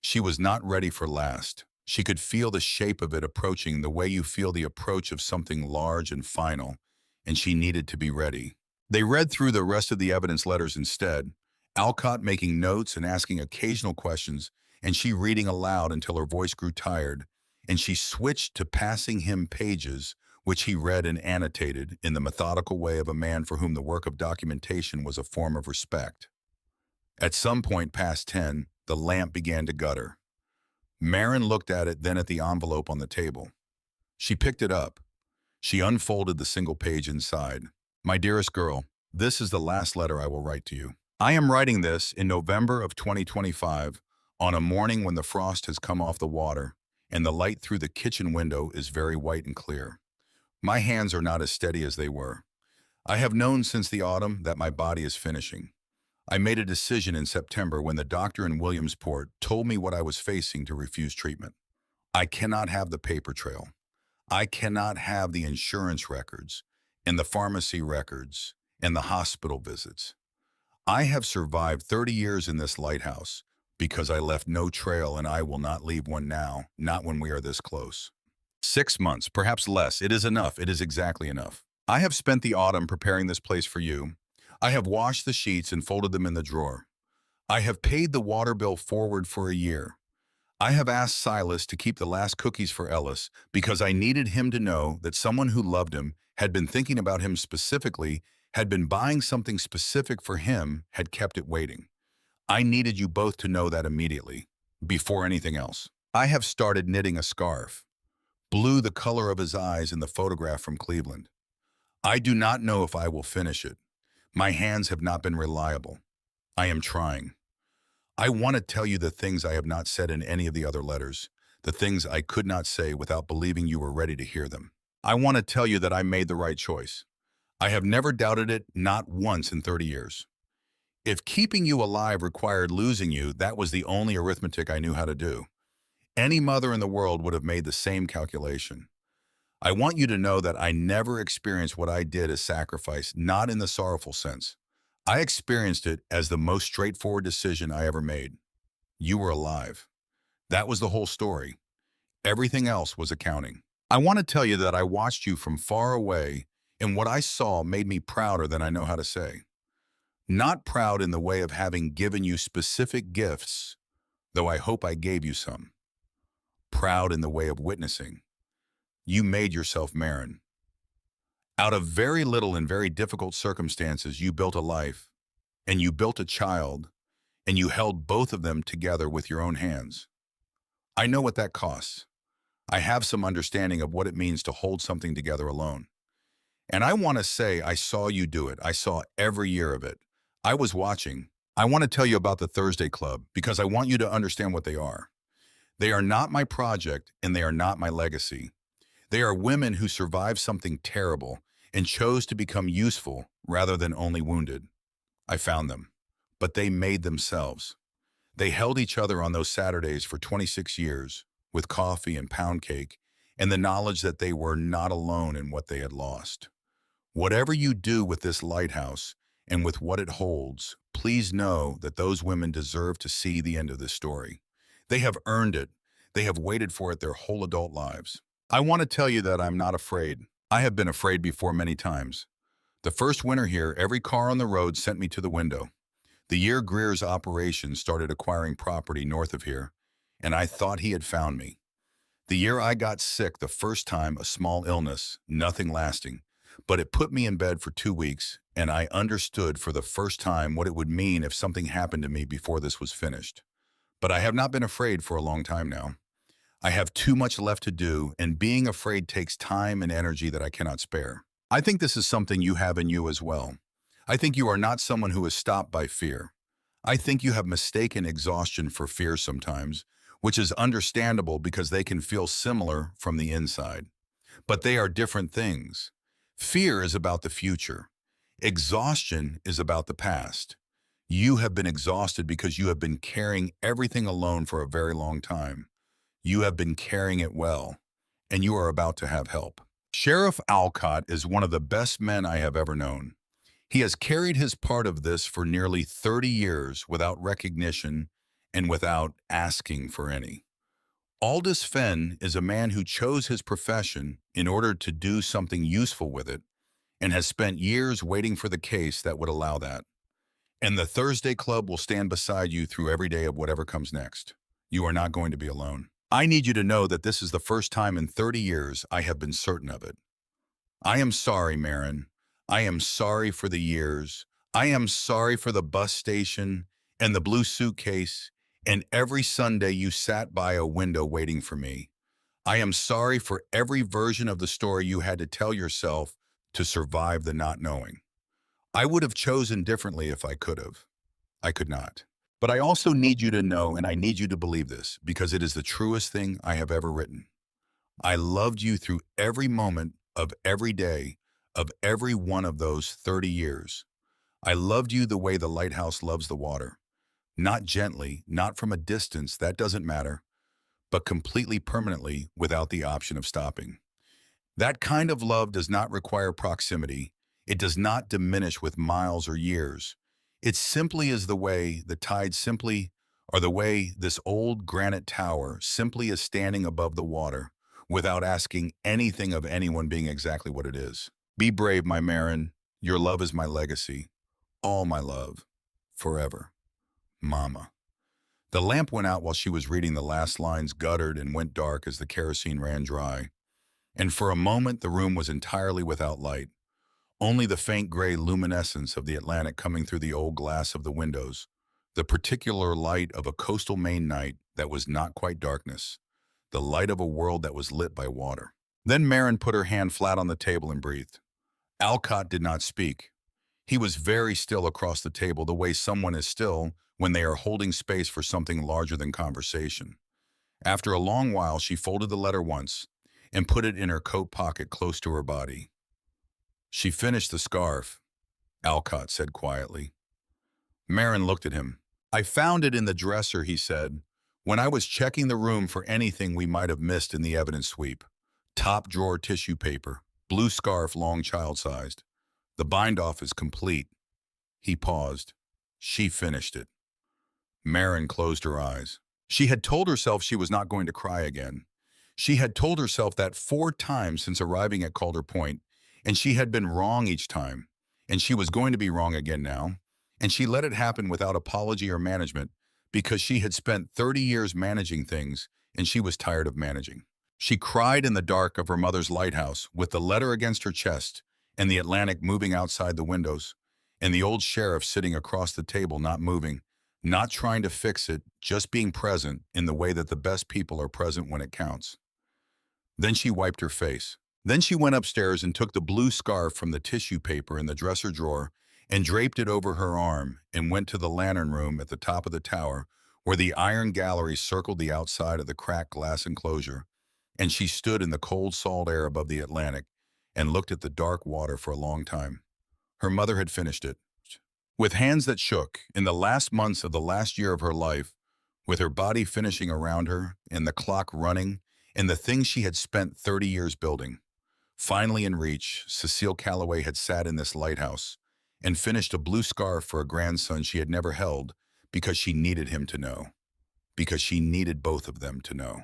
She was not ready for last. She could feel the shape of it approaching the way you feel the approach of something large and final, and she needed to be ready. They read through the rest of the evidence letters instead, Alcott making notes and asking occasional questions, and she reading aloud until her voice grew tired, and she switched to passing him pages, which he read and annotated in the methodical way of a man for whom the work of documentation was a form of respect. At some point past 10, the lamp began to gutter. Marin looked at it, then at the envelope on the table. She picked it up. She unfolded the single page inside. My dearest girl, this is the last letter I will write to you. I am writing this in November of 2025, on a morning when the frost has come off the water and the light through the kitchen window is very white and clear. My hands are not as steady as they were. I have known since the autumn that my body is finishing. I made a decision in September when the doctor in Williamsport told me what I was facing to refuse treatment. I cannot have the paper trail. I cannot have the insurance records and the pharmacy records and the hospital visits. I have survived 30 years in this lighthouse because I left no trail, and I will not leave one now, not when we are this close. 6 months, perhaps less. It is enough. It is exactly enough. I have spent the autumn preparing this place for you. I have washed the sheets and folded them in the drawer. I have paid the water bill forward for a year. I have asked Silas to keep the last cookies for Ellis because I needed him to know that someone who loved him, had been thinking about him specifically, had been buying something specific for him, had kept it waiting. I needed you both to know that immediately, before anything else. I have started knitting a scarf, blue the color of his eyes in the photograph from Cleveland. I do not know if I will finish it. My hands have not been reliable. I am trying. I want to tell you the things I have not said in any of the other letters, the things I could not say without believing you were ready to hear them. I want to tell you that I made the right choice. I have never doubted it, not once in 30 years. If keeping you alive required losing you, that was the only arithmetic I knew how to do. Any mother in the world would have made the same calculation. I want you to know that I never experienced what I did as sacrifice, not in the sorrowful sense. I experienced it as the most straightforward decision I ever made. You were alive. That was the whole story. Everything else was accounting. I want to tell you that I watched you from far away, and what I saw made me prouder than I know how to say. Not proud in the way of having given you specific gifts, though I hope I gave you some. Proud in the way of witnessing. You made yourself Marin. Out of very little and very difficult circumstances, you built a life, and you built a child, and you held both of them together with your own hands. I know what that costs. I have some understanding of what it means to hold something together alone. And I want to say I saw you do it. I saw every year of it. I was watching. I want to tell you about the Thursday Club because I want you to understand what they are. They are not my project, and they are not my legacy. They are women who survived something terrible and chose to become useful rather than only wounded. I found them, but they made themselves. They held each other on those Saturdays for 26 years with coffee and pound cake and the knowledge that they were not alone in what they had lost. Whatever you do with this lighthouse and with what it holds, please know that those women deserve to see the end of this story. They have earned it. They have waited for it their whole adult lives. I want to tell you that I'm not afraid. I have been afraid before many times. The first winter here, every car on the road sent me to the window. The year Greer's operation started acquiring property north of here, and I thought he had found me. The year I got sick the first time, a small illness, nothing lasting, But it put me in bed for 2 weeks, and I understood for the first time what it would mean if something happened to me before this was finished. But I have not been afraid for a long time now. I have too much left to do, and being afraid takes time and energy that I cannot spare. I think this is something you have in you as well. I think you are not someone who is stopped by fear. I think you have mistaken exhaustion for fear sometimes, which is understandable because they can feel similar from the inside. But they are different things. Fear is about the future. Exhaustion is about the past. You have been exhausted because you have been carrying everything alone for a very long time. You have been carrying it well, and you are about to have help. Sheriff Alcott is one of the best men I have ever known. He has carried his part of this for nearly 30 years without recognition and without asking for any. Aldous Fenn is a man who chose his profession in order to do something useful with it and has spent years waiting for the case that would allow that. And the Thursday Club will stand beside you through every day of whatever comes next. You are not going to be alone. I need you to know that this is the first time in 30 years I have been certain of it. I am sorry, Marin. I am sorry for the years. I am sorry for the bus station and the blue suitcase and every Sunday you sat by a window waiting for me. I am sorry for every version of the story you had to tell yourself to survive the not knowing. I would have chosen differently if I could have. I could not. But I also need you to know, and I need you to believe this, because it is the truest thing I have ever written. I loved you through every moment of every day of every one of those 30 years. I loved you the way the lighthouse loves the water. Not gently, not from a distance, that doesn't matter, but completely permanently without the option of stopping. That kind of love does not require proximity. It does not diminish with miles or years. It simply is the way the tide simply, or the way this old granite tower simply is standing above the water without asking anything of anyone being exactly what it is. Be brave, my Marin. Your love is my legacy. All my love. Forever. Mama. The lamp went out while she was reading the last lines, guttered and went dark as the kerosene ran dry. And for a moment the room was entirely without light. Only the faint gray luminescence of the Atlantic coming through the old glass of the windows, the particular light of a coastal Maine night that was not quite darkness, the light of a world that was lit by water. Then Marin put her hand flat on the table and breathed. Alcott did not speak. He was very still across the table, the way someone is still when they are holding space for something larger than conversation. After a long while, she folded the letter once and put it in her coat pocket close to her body. She finished the scarf, Alcott said quietly. Marin looked at him. I found it in the dresser, he said, when I was checking the room for anything we might have missed in the evidence sweep. Top drawer tissue paper, blue scarf, long child-sized. The bind-off is complete. He paused. She finished it. Marin closed her eyes. She had told herself she was not going to cry again. She had told herself that 4 times since arriving at Calder Point, and she had been wrong each time, and she was going to be wrong again now, and she let it happen without apology or management because she had spent 30 years managing things, and she was tired of managing. She cried in the dark of her mother's lighthouse with the letter against her chest and the Atlantic moving outside the windows, and the old sheriff sitting across the table not moving, not trying to fix it, just being present in the way that the best people are present when it counts. Then she wiped her face. Then she went upstairs and took the blue scarf from the tissue paper in the dresser drawer and draped it over her arm and went to the lantern room at the top of the tower where the iron gallery circled the outside of the cracked glass enclosure, and she stood in the cold salt air above the Atlantic and looked at the dark water for a long time. Her mother had finished it. With hands that shook, in the last months of the last year of her life, with her body finishing around her and the clock running and the things she had spent 30 years building. Finally in reach, Cecile Calloway had sat in this lighthouse and finished a blue scarf for a grandson she had never held because she needed him to know, because she needed both of them to know.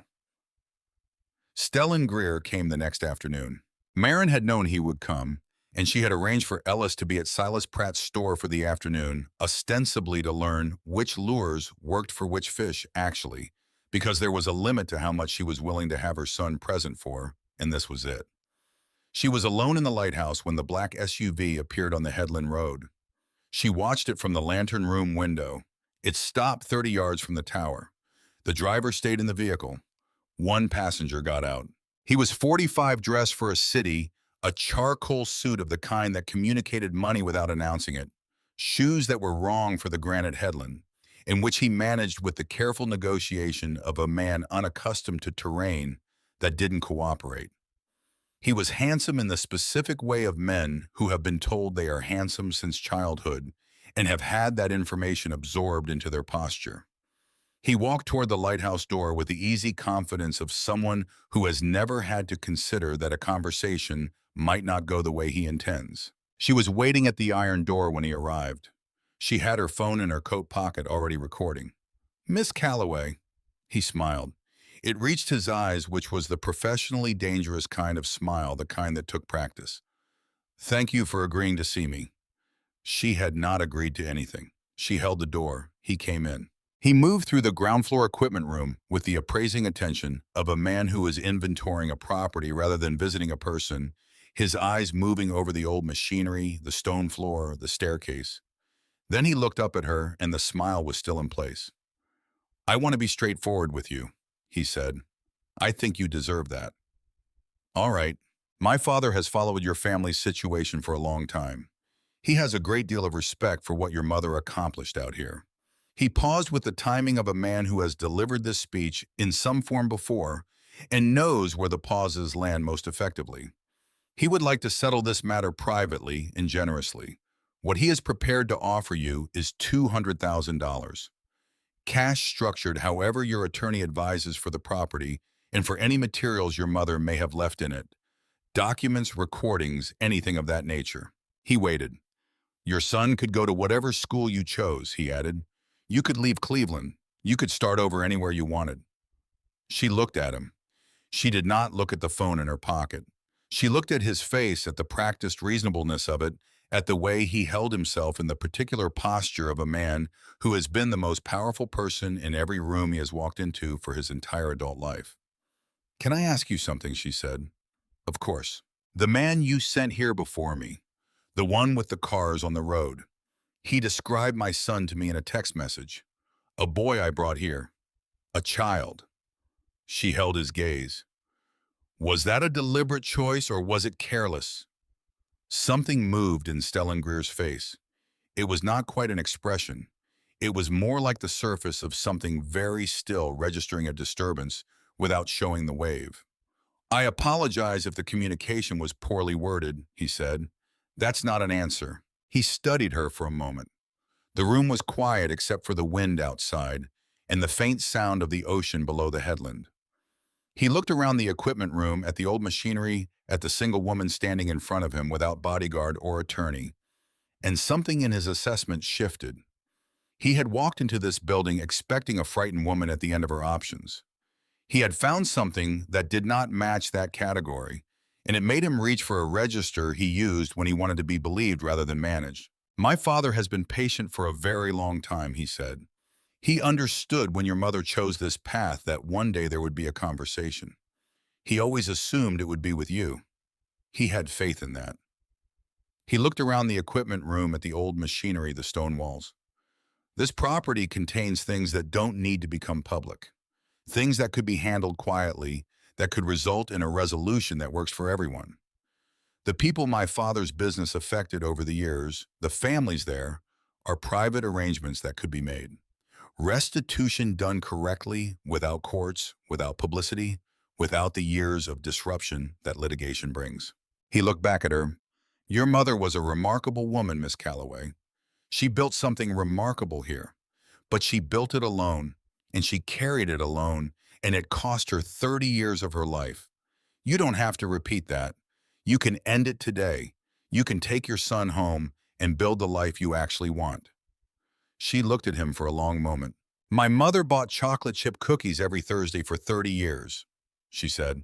Stellan Greer came the next afternoon. Marin had known he would come, and she had arranged for Ellis to be at Silas Pratt's store for the afternoon, ostensibly to learn which lures worked for which fish actually, because there was a limit to how much she was willing to have her son present for, and this was it. She was alone in the lighthouse when the black SUV appeared on the headland road. She watched it from the lantern room window. It stopped 30 yards from the tower. The driver stayed in the vehicle. One passenger got out. He was 45, dressed for a city, a charcoal suit of the kind that communicated money without announcing it, shoes that were wrong for the granite headland, in which he managed with the careful negotiation of a man unaccustomed to terrain that didn't cooperate. He was handsome in the specific way of men who have been told they are handsome since childhood and have had that information absorbed into their posture. He walked toward the lighthouse door with the easy confidence of someone who has never had to consider that a conversation might not go the way he intends. She was waiting at the iron door when he arrived. She had her phone in her coat pocket already recording. "Miss Calloway," he smiled. It reached his eyes, which was the professionally dangerous kind of smile, the kind that took practice. "Thank you for agreeing to see me." She had not agreed to anything. She held the door. He came in. He moved through the ground floor equipment room with the appraising attention of a man who is inventorying a property rather than visiting a person, his eyes moving over the old machinery, the stone floor, the staircase. Then he looked up at her, and the smile was still in place. "I want to be straightforward with you," he said. "I think you deserve that." "All right. My father has followed your family's situation for a long time. He has a great deal of respect for what your mother accomplished out here." He paused with the timing of a man who has delivered this speech in some form before and knows where the pauses land most effectively. He would like to settle this matter privately and generously. What he is prepared to offer you is $200,000. Cash, structured however your attorney advises, for the property and for any materials your mother may have left in it. Documents, recordings, anything of that nature. He waited. "Your son could go to whatever school you chose," he added. "You could leave Cleveland. You could start over anywhere you wanted." She looked at him. She did not look at the phone in her pocket. She looked at his face, at the practiced reasonableness of it, at the way he held himself in the particular posture of a man who has been the most powerful person in every room he has walked into for his entire adult life. "Can I ask you something?" she said. "Of course." "The man you sent here before me, the one with the cars on the road, he described my son to me in a text message. A boy I brought here. A child." She held his gaze. "Was that a deliberate choice, or was it careless?" Something moved in Stellan Greer's face. It was not quite an expression. It was more like the surface of something very still registering a disturbance without showing the wave. "I apologize if the communication was poorly worded," he said. "That's not an answer." He studied her for a moment. The room was quiet except for the wind outside and the faint sound of the ocean below the headland. He looked around the equipment room, at the old machinery, at the single woman standing in front of him without bodyguard or attorney, and something in his assessment shifted. He had walked into this building expecting a frightened woman at the end of her options. He had found something that did not match that category, and it made him reach for a register he used when he wanted to be believed rather than managed. "My father has been patient for a very long time," he said. "He understood when your mother chose this path that one day there would be a conversation. He always assumed it would be with you. He had faith in that." He looked around the equipment room at the old machinery, the stone walls. "This property contains things that don't need to become public. Things that could be handled quietly, that could result in a resolution that works for everyone. The people my father's business affected over the years, the families there, are private arrangements that could be made. Restitution done correctly, without courts, without publicity, without the years of disruption that litigation brings." He looked back at her. "Your mother was a remarkable woman, Miss Calloway. She built something remarkable here, but she built it alone, and she carried it alone, and it cost her 30 years of her life. You don't have to repeat that. You can end it today. You can take your son home and build the life you actually want." She looked at him for a long moment. "My mother bought chocolate chip cookies every Thursday for 30 years, she said.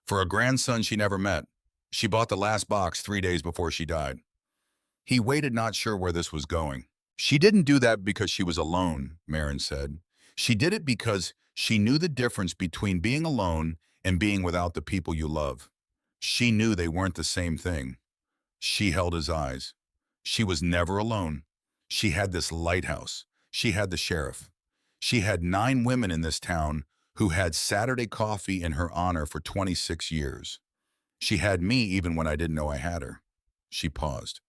"For a grandson she never met. She bought the last box 3 days before she died." He waited, not sure where this was going. "She didn't do that because she was alone," Marin said. "She did it because she knew the difference between being alone and being without the people you love. She knew they weren't the same thing. She held his eyes. She was never alone. She had this lighthouse. She had the sheriff. She had 9 women in this town who had Saturday coffee in her honor for 26 years. She had me even when I didn't know I had her. She paused.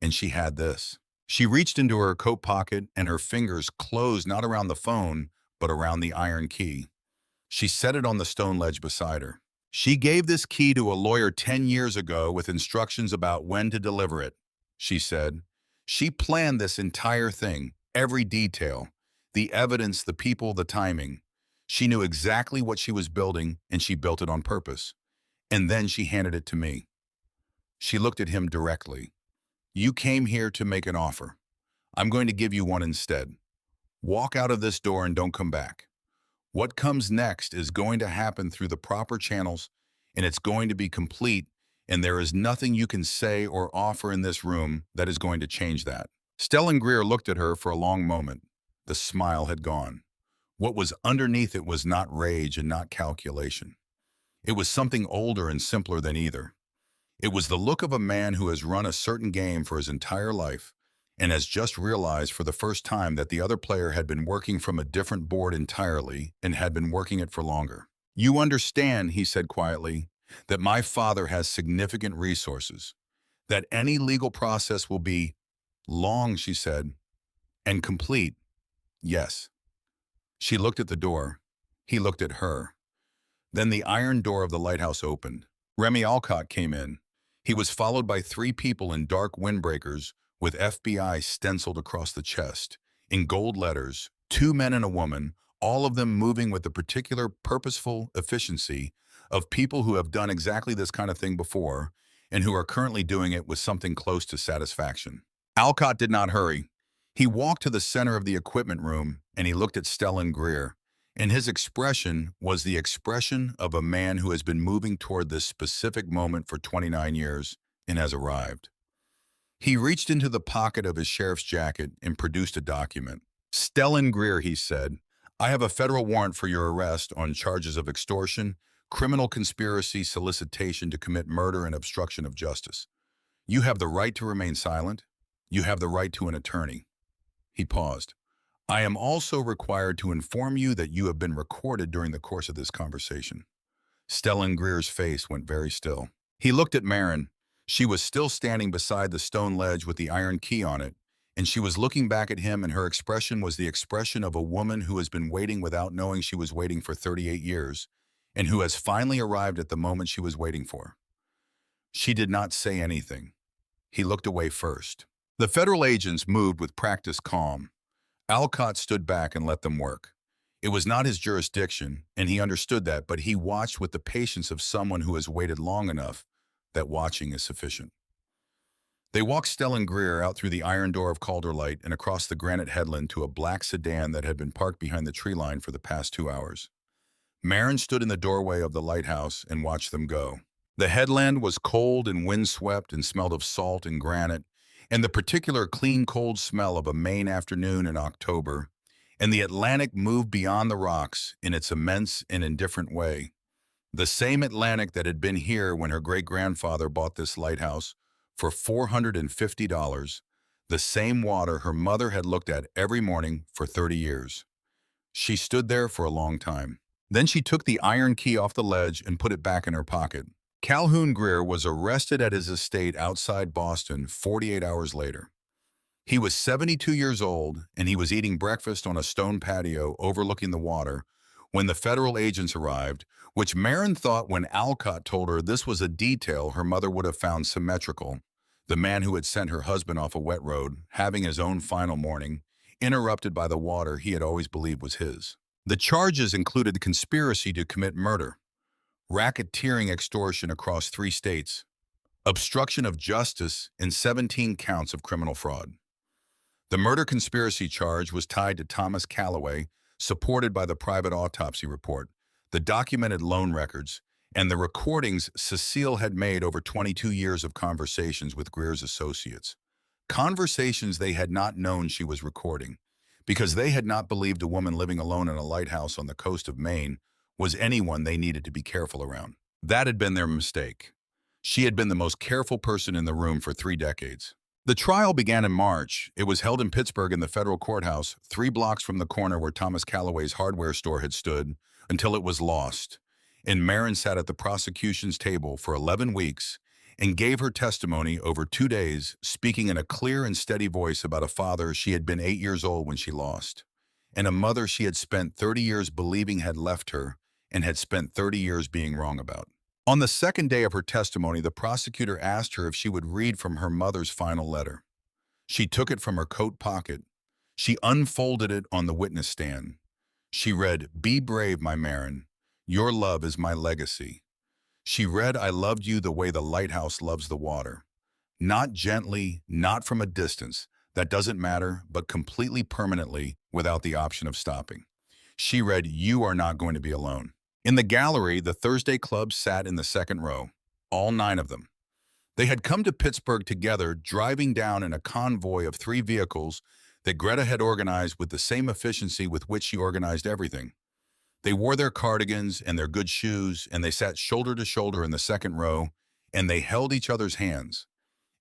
And she had this. She reached into her coat pocket and her fingers closed not around the phone, but around the iron key. She set it on the stone ledge beside her. She gave this key to a lawyer 10 years ago with instructions about when to deliver it, she said. She planned this entire thing, every detail, the evidence, the people, the timing. She knew exactly what she was building, and she built it on purpose. And then she handed it to me. She looked at him directly. You came here to make an offer. I'm going to give you one instead. Walk out of this door and don't come back. What comes next is going to happen through the proper channels, and it's going to be complete, and there is nothing you can say or offer in this room that is going to change that. Stellan Greer looked at her for a long moment. The smile had gone. What was underneath it was not rage and not calculation. It was something older and simpler than either. It was the look of a man who has run a certain game for his entire life and has just realized for the first time that the other player had been working from a different board entirely and had been working it for longer. You understand, he said quietly, that my father has significant resources, that any legal process will be long, she said, and complete. Yes. She looked at the door. He looked at her. Then the iron door of the lighthouse opened. Remy Alcott came in. He was followed by 3 people in dark windbreakers with FBI stenciled across the chest. In gold letters, 2 men and a woman, all of them moving with the particular purposeful efficiency of people who have done exactly this kind of thing before and who are currently doing it with something close to satisfaction. Alcott did not hurry. He walked to the center of the equipment room and he looked at Stellan Greer. And his expression was the expression of a man who has been moving toward this specific moment for 29 years and has arrived. He reached into the pocket of his sheriff's jacket and produced a document. Stellan Greer, he said, I have a federal warrant for your arrest on charges of extortion, criminal conspiracy, solicitation to commit murder, and obstruction of justice. You have the right to remain silent. You have the right to an attorney. He paused. I am also required to inform you that you have been recorded during the course of this conversation. Stellan Greer's face went very still. He looked at Marin. She was still standing beside the stone ledge with the iron key on it, and she was looking back at him, and her expression was the expression of a woman who has been waiting without knowing she was waiting for 38 years, and who has finally arrived at the moment she was waiting for. She did not say anything. He looked away first. The federal agents moved with practiced calm. Alcott stood back and let them work. It was not his jurisdiction, and he understood that, but he watched with the patience of someone who has waited long enough that watching is sufficient. They walked Stellan Greer out through the iron door of Calder Light and across the granite headland to a black sedan that had been parked behind the tree line for the past 2 hours. Marin stood in the doorway of the lighthouse and watched them go. The headland was cold and windswept and smelled of salt and granite, and the particular clean, cold smell of a Maine afternoon in October, and the Atlantic moved beyond the rocks in its immense and indifferent way. The same Atlantic that had been here when her great-grandfather bought this lighthouse for $450, the same water her mother had looked at every morning for 30 years. She stood there for a long time. Then she took the iron key off the ledge and put it back in her pocket. Calhoun Greer was arrested at his estate outside Boston 48 hours later. He was 72 years old, and he was eating breakfast on a stone patio overlooking the water when the federal agents arrived, which Marin thought when Alcott told her this was a detail her mother would have found symmetrical. The man who had sent her husband off a wet road, having his own final morning, interrupted by the water he had always believed was his. The charges included conspiracy to commit murder, racketeering extortion across 3 states, obstruction of justice, and 17 counts of criminal fraud. The murder conspiracy charge was tied to Thomas Calloway, supported by the private autopsy report, the documented loan records, and the recordings Cecile had made over 22 years of conversations with Greer's associates. Conversations they had not known she was recording, because they had not believed a woman living alone in a lighthouse on the coast of Maine was anyone they needed to be careful around. That had been their mistake. She had been the most careful person in the room for 3 decades. The trial began in March. It was held in Pittsburgh in the federal courthouse, 3 blocks from the corner where Thomas Callaway's hardware store had stood, until it was lost. And Marin sat at the prosecution's table for 11 weeks and gave her testimony over 2 days, speaking in a clear and steady voice about a father she had been 8 years old when she lost, and a mother she had spent 30 years believing had left her and had spent 30 years being wrong about. On the second day of her testimony, the prosecutor asked her if she would read from her mother's final letter. She took it from her coat pocket. She unfolded it on the witness stand. She read, "Be brave, my Marin. Your love is my legacy." She read, "I loved you the way the lighthouse loves the water. Not gently, not from a distance. That doesn't matter, but completely permanently without the option of stopping." She read, "You are not going to be alone." In the gallery, the Thursday Club sat in the second row, all 9 of them. They had come to Pittsburgh together, driving down in a convoy of 3 vehicles that Greta had organized with the same efficiency with which she organized everything. They wore their cardigans and their good shoes, and they sat shoulder to shoulder in the second row, and they held each other's hands.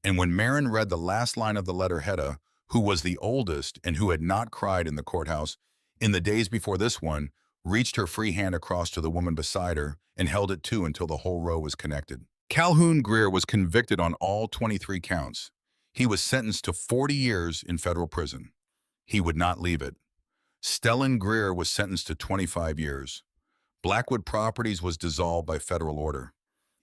And when Marin read the last line of the letter, Hedda, who was the oldest and who had not cried in the courthouse in the days before this one, reached her free hand across to the woman beside her and held it too until the whole row was connected. Calhoun Greer was convicted on all 23 counts. He was sentenced to 40 years in federal prison. He would not leave it. Stellan Greer was sentenced to 25 years. Blackwood Properties was dissolved by federal order.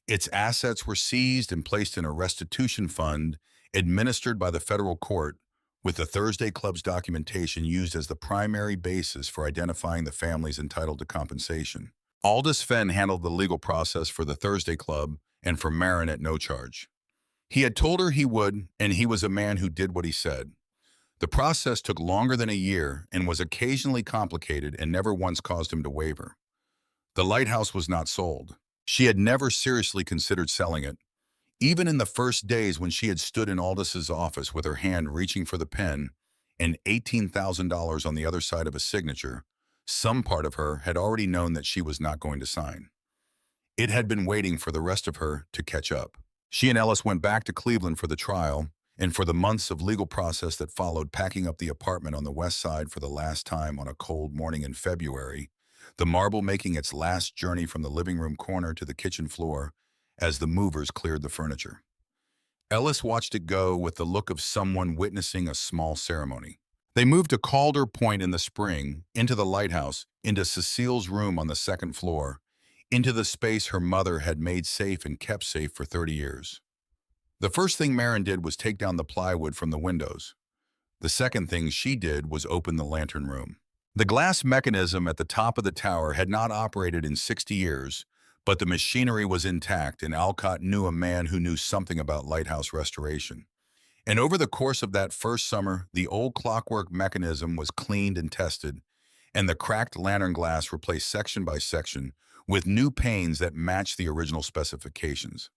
Its assets were seized and placed in a restitution fund administered by the federal court, with the Thursday Club's documentation used as the primary basis for identifying the families entitled to compensation. Aldous Fenn handled the legal process for the Thursday Club and for Marin at no charge. He had told her he would, and he was a man who did what he said. The process took longer than a year and was occasionally complicated and never once caused him to waver. The Lighthouse was not sold. She had never seriously considered selling it. Even in the first days when she had stood in Aldis's office with her hand reaching for the pen and $18,000 on the other side of a signature, some part of her had already known that she was not going to sign. It had been waiting for the rest of her to catch up. She and Ellis went back to Cleveland for the trial, and for the months of legal process that followed, packing up the apartment on the west side for the last time on a cold morning in February, the marble making its last journey from the living room corner to the kitchen floor as the movers cleared the furniture. Ellis watched it go with the look of someone witnessing a small ceremony. They moved to Calder Point in the spring, into the lighthouse, into Cecile's room on the second floor, into the space her mother had made safe and kept safe for 30 years. The first thing Marin did was take down the plywood from the windows. The second thing she did was open the lantern room. The glass mechanism at the top of the tower had not operated in 60 years, but the machinery was intact, and Alcott knew a man who knew something about lighthouse restoration. And over the course of that first summer, the old clockwork mechanism was cleaned and tested, and the cracked lantern glass replaced section by section with new panes that matched the original specifications.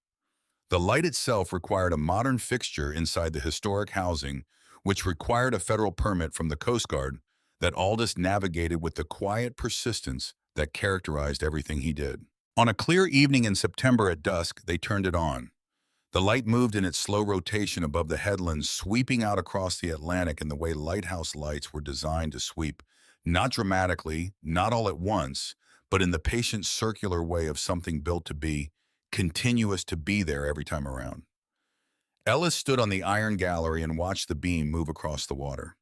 The light itself required a modern fixture inside the historic housing, which required a federal permit from the Coast Guard that Aldous navigated with the quiet persistence that characterized everything he did. On a clear evening in September at dusk, they turned it on. The light moved in its slow rotation above the headlands, sweeping out across the Atlantic in the way lighthouse lights were designed to sweep, not dramatically, not all at once, but in the patient circular way of something built to be continuous, to be there every time around. Ellis stood on the iron gallery and watched the beam move across the water.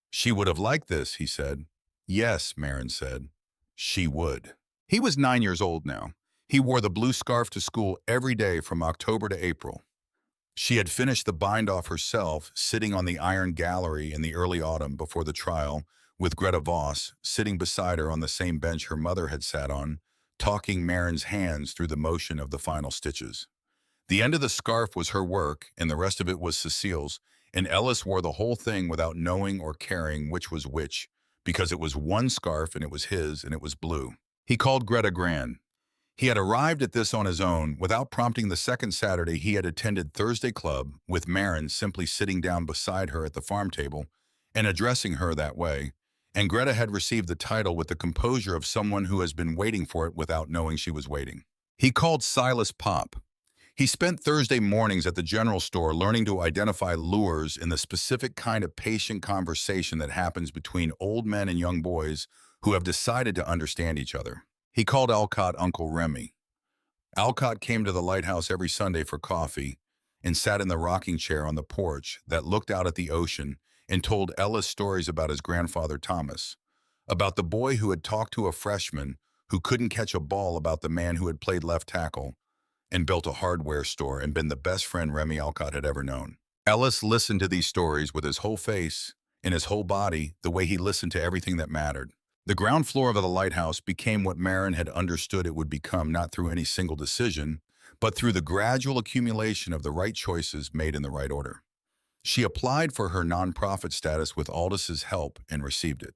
"She would have liked this," he said. "Yes," Marin said. "She would." He was 9 years old now. He wore the blue scarf to school every day from October to April. She had finished the bind-off herself, sitting on the iron gallery in the early autumn before the trial, with Greta Voss sitting beside her on the same bench her mother had sat on, talking Marin's hands through the motion of the final stitches. The end of the scarf was her work, and the rest of it was Cecile's, and Ellis wore the whole thing without knowing or caring which was which, because it was one scarf and it was his and it was blue. He called Greta Gran. He had arrived at this on his own. Without prompting, the second Saturday he had attended Thursday Club, with Marin simply sitting down beside her at the farm table and addressing her that way, and Greta had received the title with the composure of someone who has been waiting for it without knowing she was waiting. He called Silas Pop. He spent Thursday mornings at the general store learning to identify lures in the specific kind of patient conversation that happens between old men and young boys who have decided to understand each other. He called Alcott Uncle Remy. Alcott came to the lighthouse every Sunday for coffee and sat in the rocking chair on the porch that looked out at the ocean and told Ellis stories about his grandfather Thomas, about the boy who had talked to a freshman who couldn't catch a ball, about the man who had played left tackle and built a hardware store and been the best friend Remy Alcott had ever known. Ellis listened to these stories with his whole face and his whole body, the way he listened to everything that mattered. The ground floor of the lighthouse became what Marin had understood it would become, not through any single decision, but through the gradual accumulation of the right choices made in the right order. She applied for her nonprofit status with Aldis's help and received it.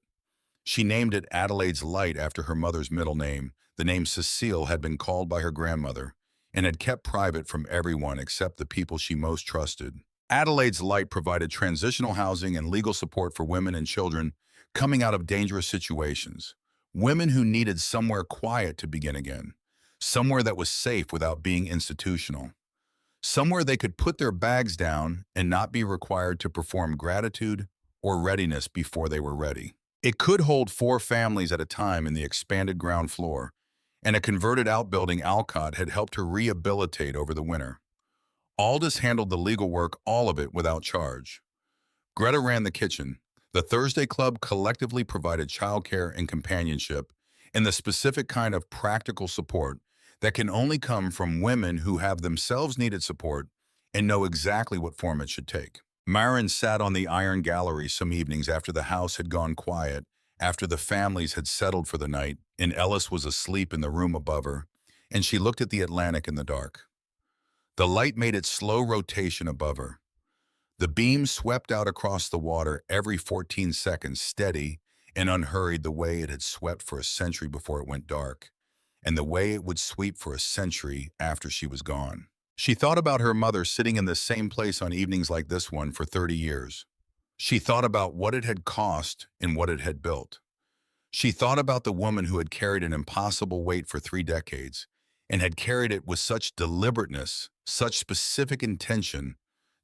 She named it Adelaide's Light after her mother's middle name. The name Cecile had been called by her grandmother and had kept private from everyone except the people she most trusted. Adelaide's Light provided transitional housing and legal support for women and children coming out of dangerous situations, women who needed somewhere quiet to begin again, somewhere that was safe without being institutional, somewhere they could put their bags down and not be required to perform gratitude or readiness before they were ready. It could hold 4 families at a time in the expanded ground floor, and a converted outbuilding Alcott had helped her rehabilitate over the winter. Aldous handled the legal work, all of it without charge. Greta ran the kitchen. The Thursday Club collectively provided childcare and companionship, and the specific kind of practical support that can only come from women who have themselves needed support and know exactly what form it should take. Marin sat on the iron gallery some evenings after the house had gone quiet, after the families had settled for the night, and Ellis was asleep in the room above her, and she looked at the Atlantic in the dark. The light made its slow rotation above her. The beam swept out across the water every 14 seconds, steady and unhurried, the way it had swept for a century before it went dark, and the way it would sweep for a century after she was gone. She thought about her mother sitting in the same place on evenings like this one for 30 years. She thought about what it had cost and what it had built. She thought about the woman who had carried an impossible weight for 3 decades and had carried it with such deliberateness, such specific intention,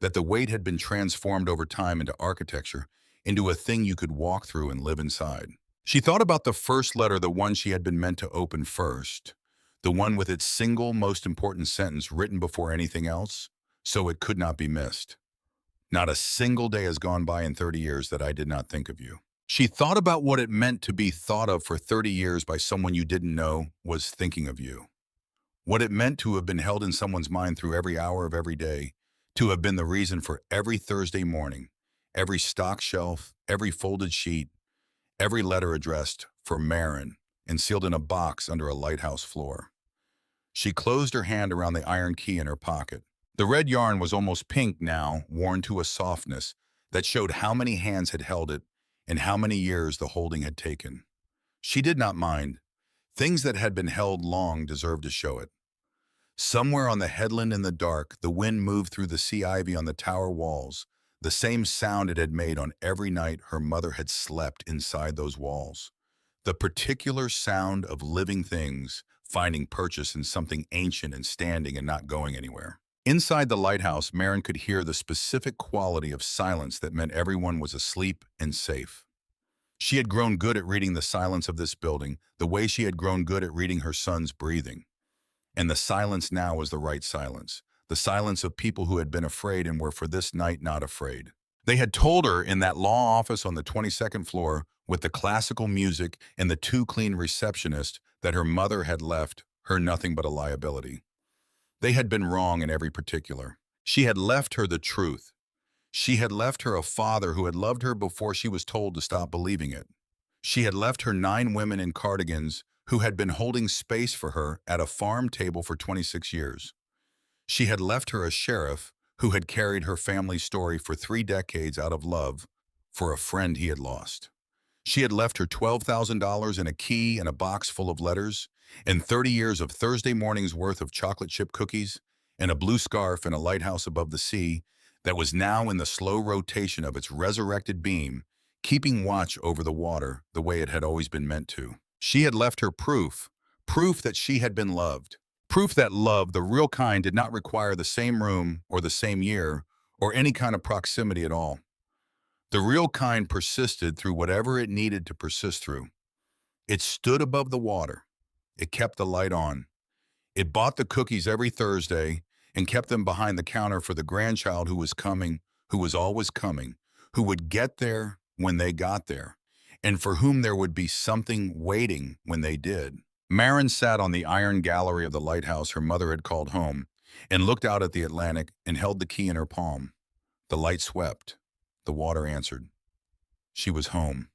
that the weight had been transformed over time into architecture, into a thing you could walk through and live inside. She thought about the first letter, the one she had been meant to open first, the one with its single most important sentence written before anything else, so it could not be missed. Not a single day has gone by in 30 years that I did not think of you. She thought about what it meant to be thought of for 30 years by someone you didn't know was thinking of you. What it meant to have been held in someone's mind through every hour of every day, to have been the reason for every Thursday morning, every stock shelf, every folded sheet, every letter addressed for Marin and sealed in a box under a lighthouse floor. She closed her hand around the iron key in her pocket. The red yarn was almost pink now, worn to a softness that showed how many hands had held it and how many years the holding had taken. She did not mind. Things that had been held long deserved to show it. Somewhere on the headland in the dark, the wind moved through the sea ivy on the tower walls, the same sound it had made on every night her mother had slept inside those walls. The particular sound of living things finding purchase in something ancient and standing and not going anywhere. Inside the lighthouse, Marin could hear the specific quality of silence that meant everyone was asleep and safe. She had grown good at reading the silence of this building, the way she had grown good at reading her son's breathing. And the silence now was the right silence, the silence of people who had been afraid and were for this night not afraid. They had told her in that law office on the 22nd floor with the classical music and the 2 clean receptionists that her mother had left her nothing but a liability. They had been wrong in every particular. She had left her the truth. She had left her a father who had loved her before she was told to stop believing it. She had left her 9 women in cardigans who had been holding space for her at a farm table for 26 years. She had left her a sheriff who had carried her family's story for 3 decades out of love for a friend he had lost. She had left her $12,000 and a key and a box full of letters, and 30 years of Thursday mornings worth of chocolate chip cookies, and a blue scarf and a lighthouse above the sea that was now in the slow rotation of its resurrected beam, keeping watch over the water the way it had always been meant to. She had left her proof that she had been loved. Proof that love, the real kind, did not require the same room or the same year or any kind of proximity at all. The real kind persisted through whatever it needed to persist through. It stood above the water. It kept the light on. It bought the cookies every Thursday and kept them behind the counter for the grandchild who was coming, who was always coming, who would get there when they got there, and for whom there would be something waiting when they did. Marin sat on the iron gallery of the lighthouse her mother had called home and looked out at the Atlantic and held the key in her palm. The light swept. The water answered. She was home.